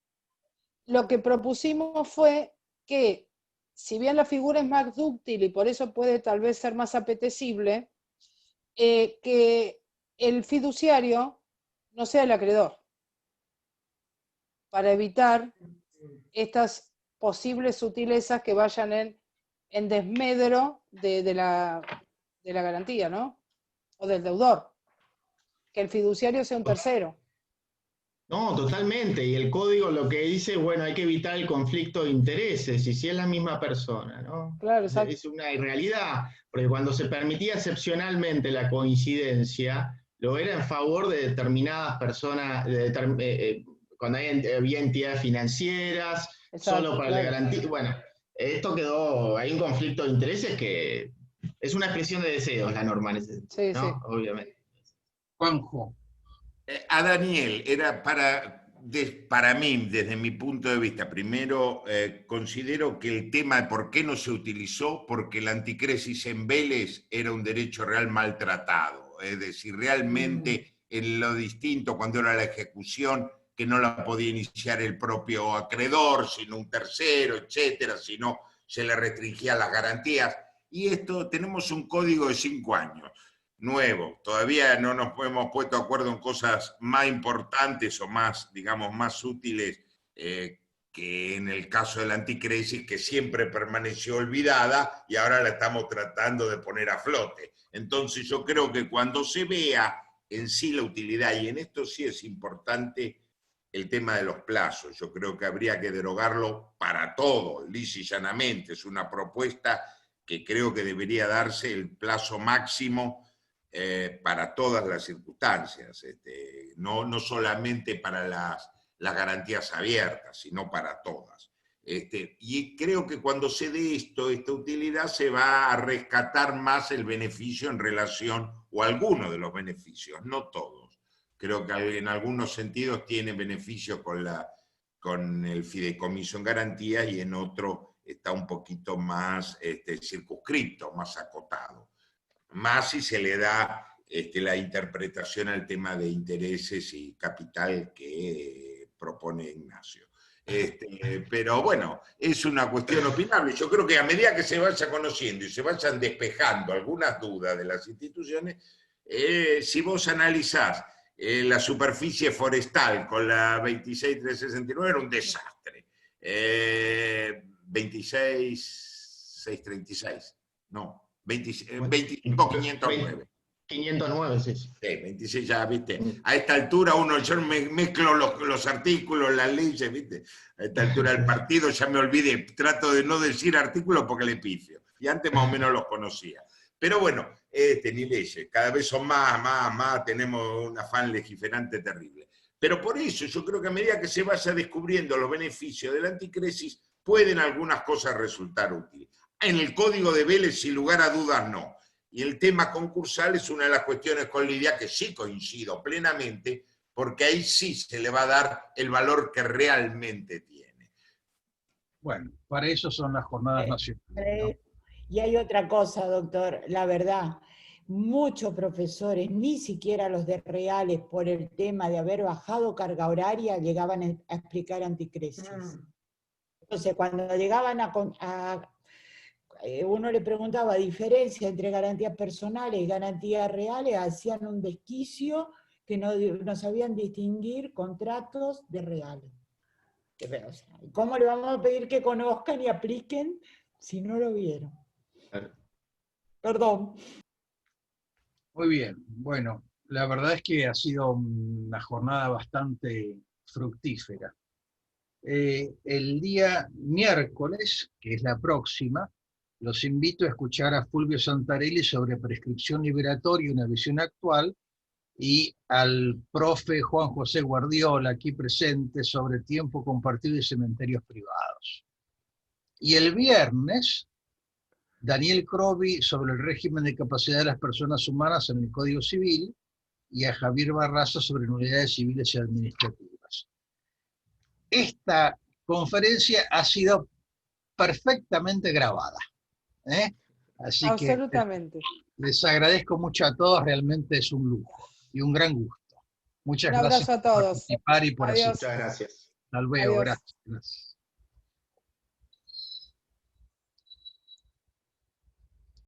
lo que propusimos fue que, si bien la figura es más dúctil y por eso puede tal vez ser más apetecible, que el fiduciario no sea el acreedor, para evitar estas posibles sutilezas que vayan en desmedro de la garantía, ¿no? O del deudor. Que el fiduciario sea un tercero. No, totalmente. Y el código lo que dice, bueno, hay que evitar el conflicto de intereses, y si es la misma persona, ¿no? Claro, exacto. Es una irrealidad, porque cuando se permitía excepcionalmente la coincidencia, lo era en favor de determinadas personas, cuando había entidades financieras, Exacto, solo para la garantía. Bueno, esto quedó, hay un conflicto de intereses que es una expresión de deseos la norma, ¿no? Sí. Obviamente. Juanjo. A Daniel, era para mí, desde mi punto de vista, primero considero que el tema de por qué no se utilizó, porque la anticresis en Vélez era un derecho real maltratado. Es decir, realmente en lo distinto cuando era la ejecución, que no la podía iniciar el propio acreedor, sino un tercero, etcétera, sino se le restringían las garantías. Y esto, tenemos un código de 5 años. Nuevo, todavía no nos hemos puesto de acuerdo en cosas más importantes o más, digamos, más útiles que que en el caso de la anticresis, que siempre permaneció olvidada y ahora la estamos tratando de poner a flote. Entonces yo creo que cuando se vea en sí la utilidad, y en esto sí es importante el tema de los plazos, yo creo que habría que derogarlo para todo, lisa y llanamente. Es una propuesta que creo que debería darse el plazo máximo para todas las circunstancias, no solamente para las garantías abiertas, sino para todas. Y creo que cuando se dé esta utilidad, se va a rescatar más el beneficio en relación, o algunos de los beneficios, no todos. Creo que en algunos sentidos tiene beneficios con el fideicomiso en garantía y en otro está un poquito más circunscripto, más acotado. Más si se le da la interpretación al tema de intereses y capital que propone Ignacio. Pero bueno, es una cuestión opinable. Yo creo que a medida que se vaya conociendo y se vayan despejando algunas dudas de las instituciones, si vos analizás la superficie forestal con la 26.369 era un desastre. 26.636, no. 25.509. 509, sí. Sí, 26 ya, ¿viste? A esta altura yo mezclo los artículos, las leyes, ¿viste? A esta altura del partido ya me olvidé, trato de no decir artículos porque le pifio. Y antes más o menos los conocía. Pero bueno, ni leyes, cada vez son más, tenemos un afán legiferante terrible. Pero por eso yo creo que a medida que se vaya descubriendo los beneficios de la anticresis, pueden algunas cosas resultar útiles. En el código de Vélez, sin lugar a dudas, no. Y el tema concursal es una de las cuestiones con Lidia que sí coincido plenamente, porque ahí sí se le va a dar el valor que realmente tiene. Bueno, para eso son las jornadas nacionales, ¿no? Y hay otra cosa, doctor, la verdad, muchos profesores, ni siquiera los de reales, por el tema de haber bajado carga horaria, llegaban a explicar anticresis. Entonces, cuando llegaban uno le preguntaba diferencia entre garantías personales y garantías reales, hacían un desquicio que no sabían distinguir contratos de reales. O sea, ¿cómo le vamos a pedir que conozcan y apliquen si no lo vieron? Perdón. Muy bien, bueno, la verdad es que ha sido una jornada bastante fructífera. El día miércoles, que es la próxima, los invito a escuchar a Fulvio Santarelli sobre prescripción liberatoria y una visión actual, y al profe Juan José Guardiola, aquí presente, sobre tiempo compartido y cementerios privados. Y el viernes, Daniel Crovi sobre el régimen de capacidad de las personas humanas en el Código Civil, y a Javier Barraza sobre nulidades civiles y administrativas. Esta conferencia ha sido perfectamente grabada, así absolutamente. Que les agradezco mucho a todos, realmente es un lujo y un gran gusto. Muchas Un abrazo gracias a todos. por participar y por Adiós. asistir. Muchas gracias. Hasta luego, Adiós. gracias.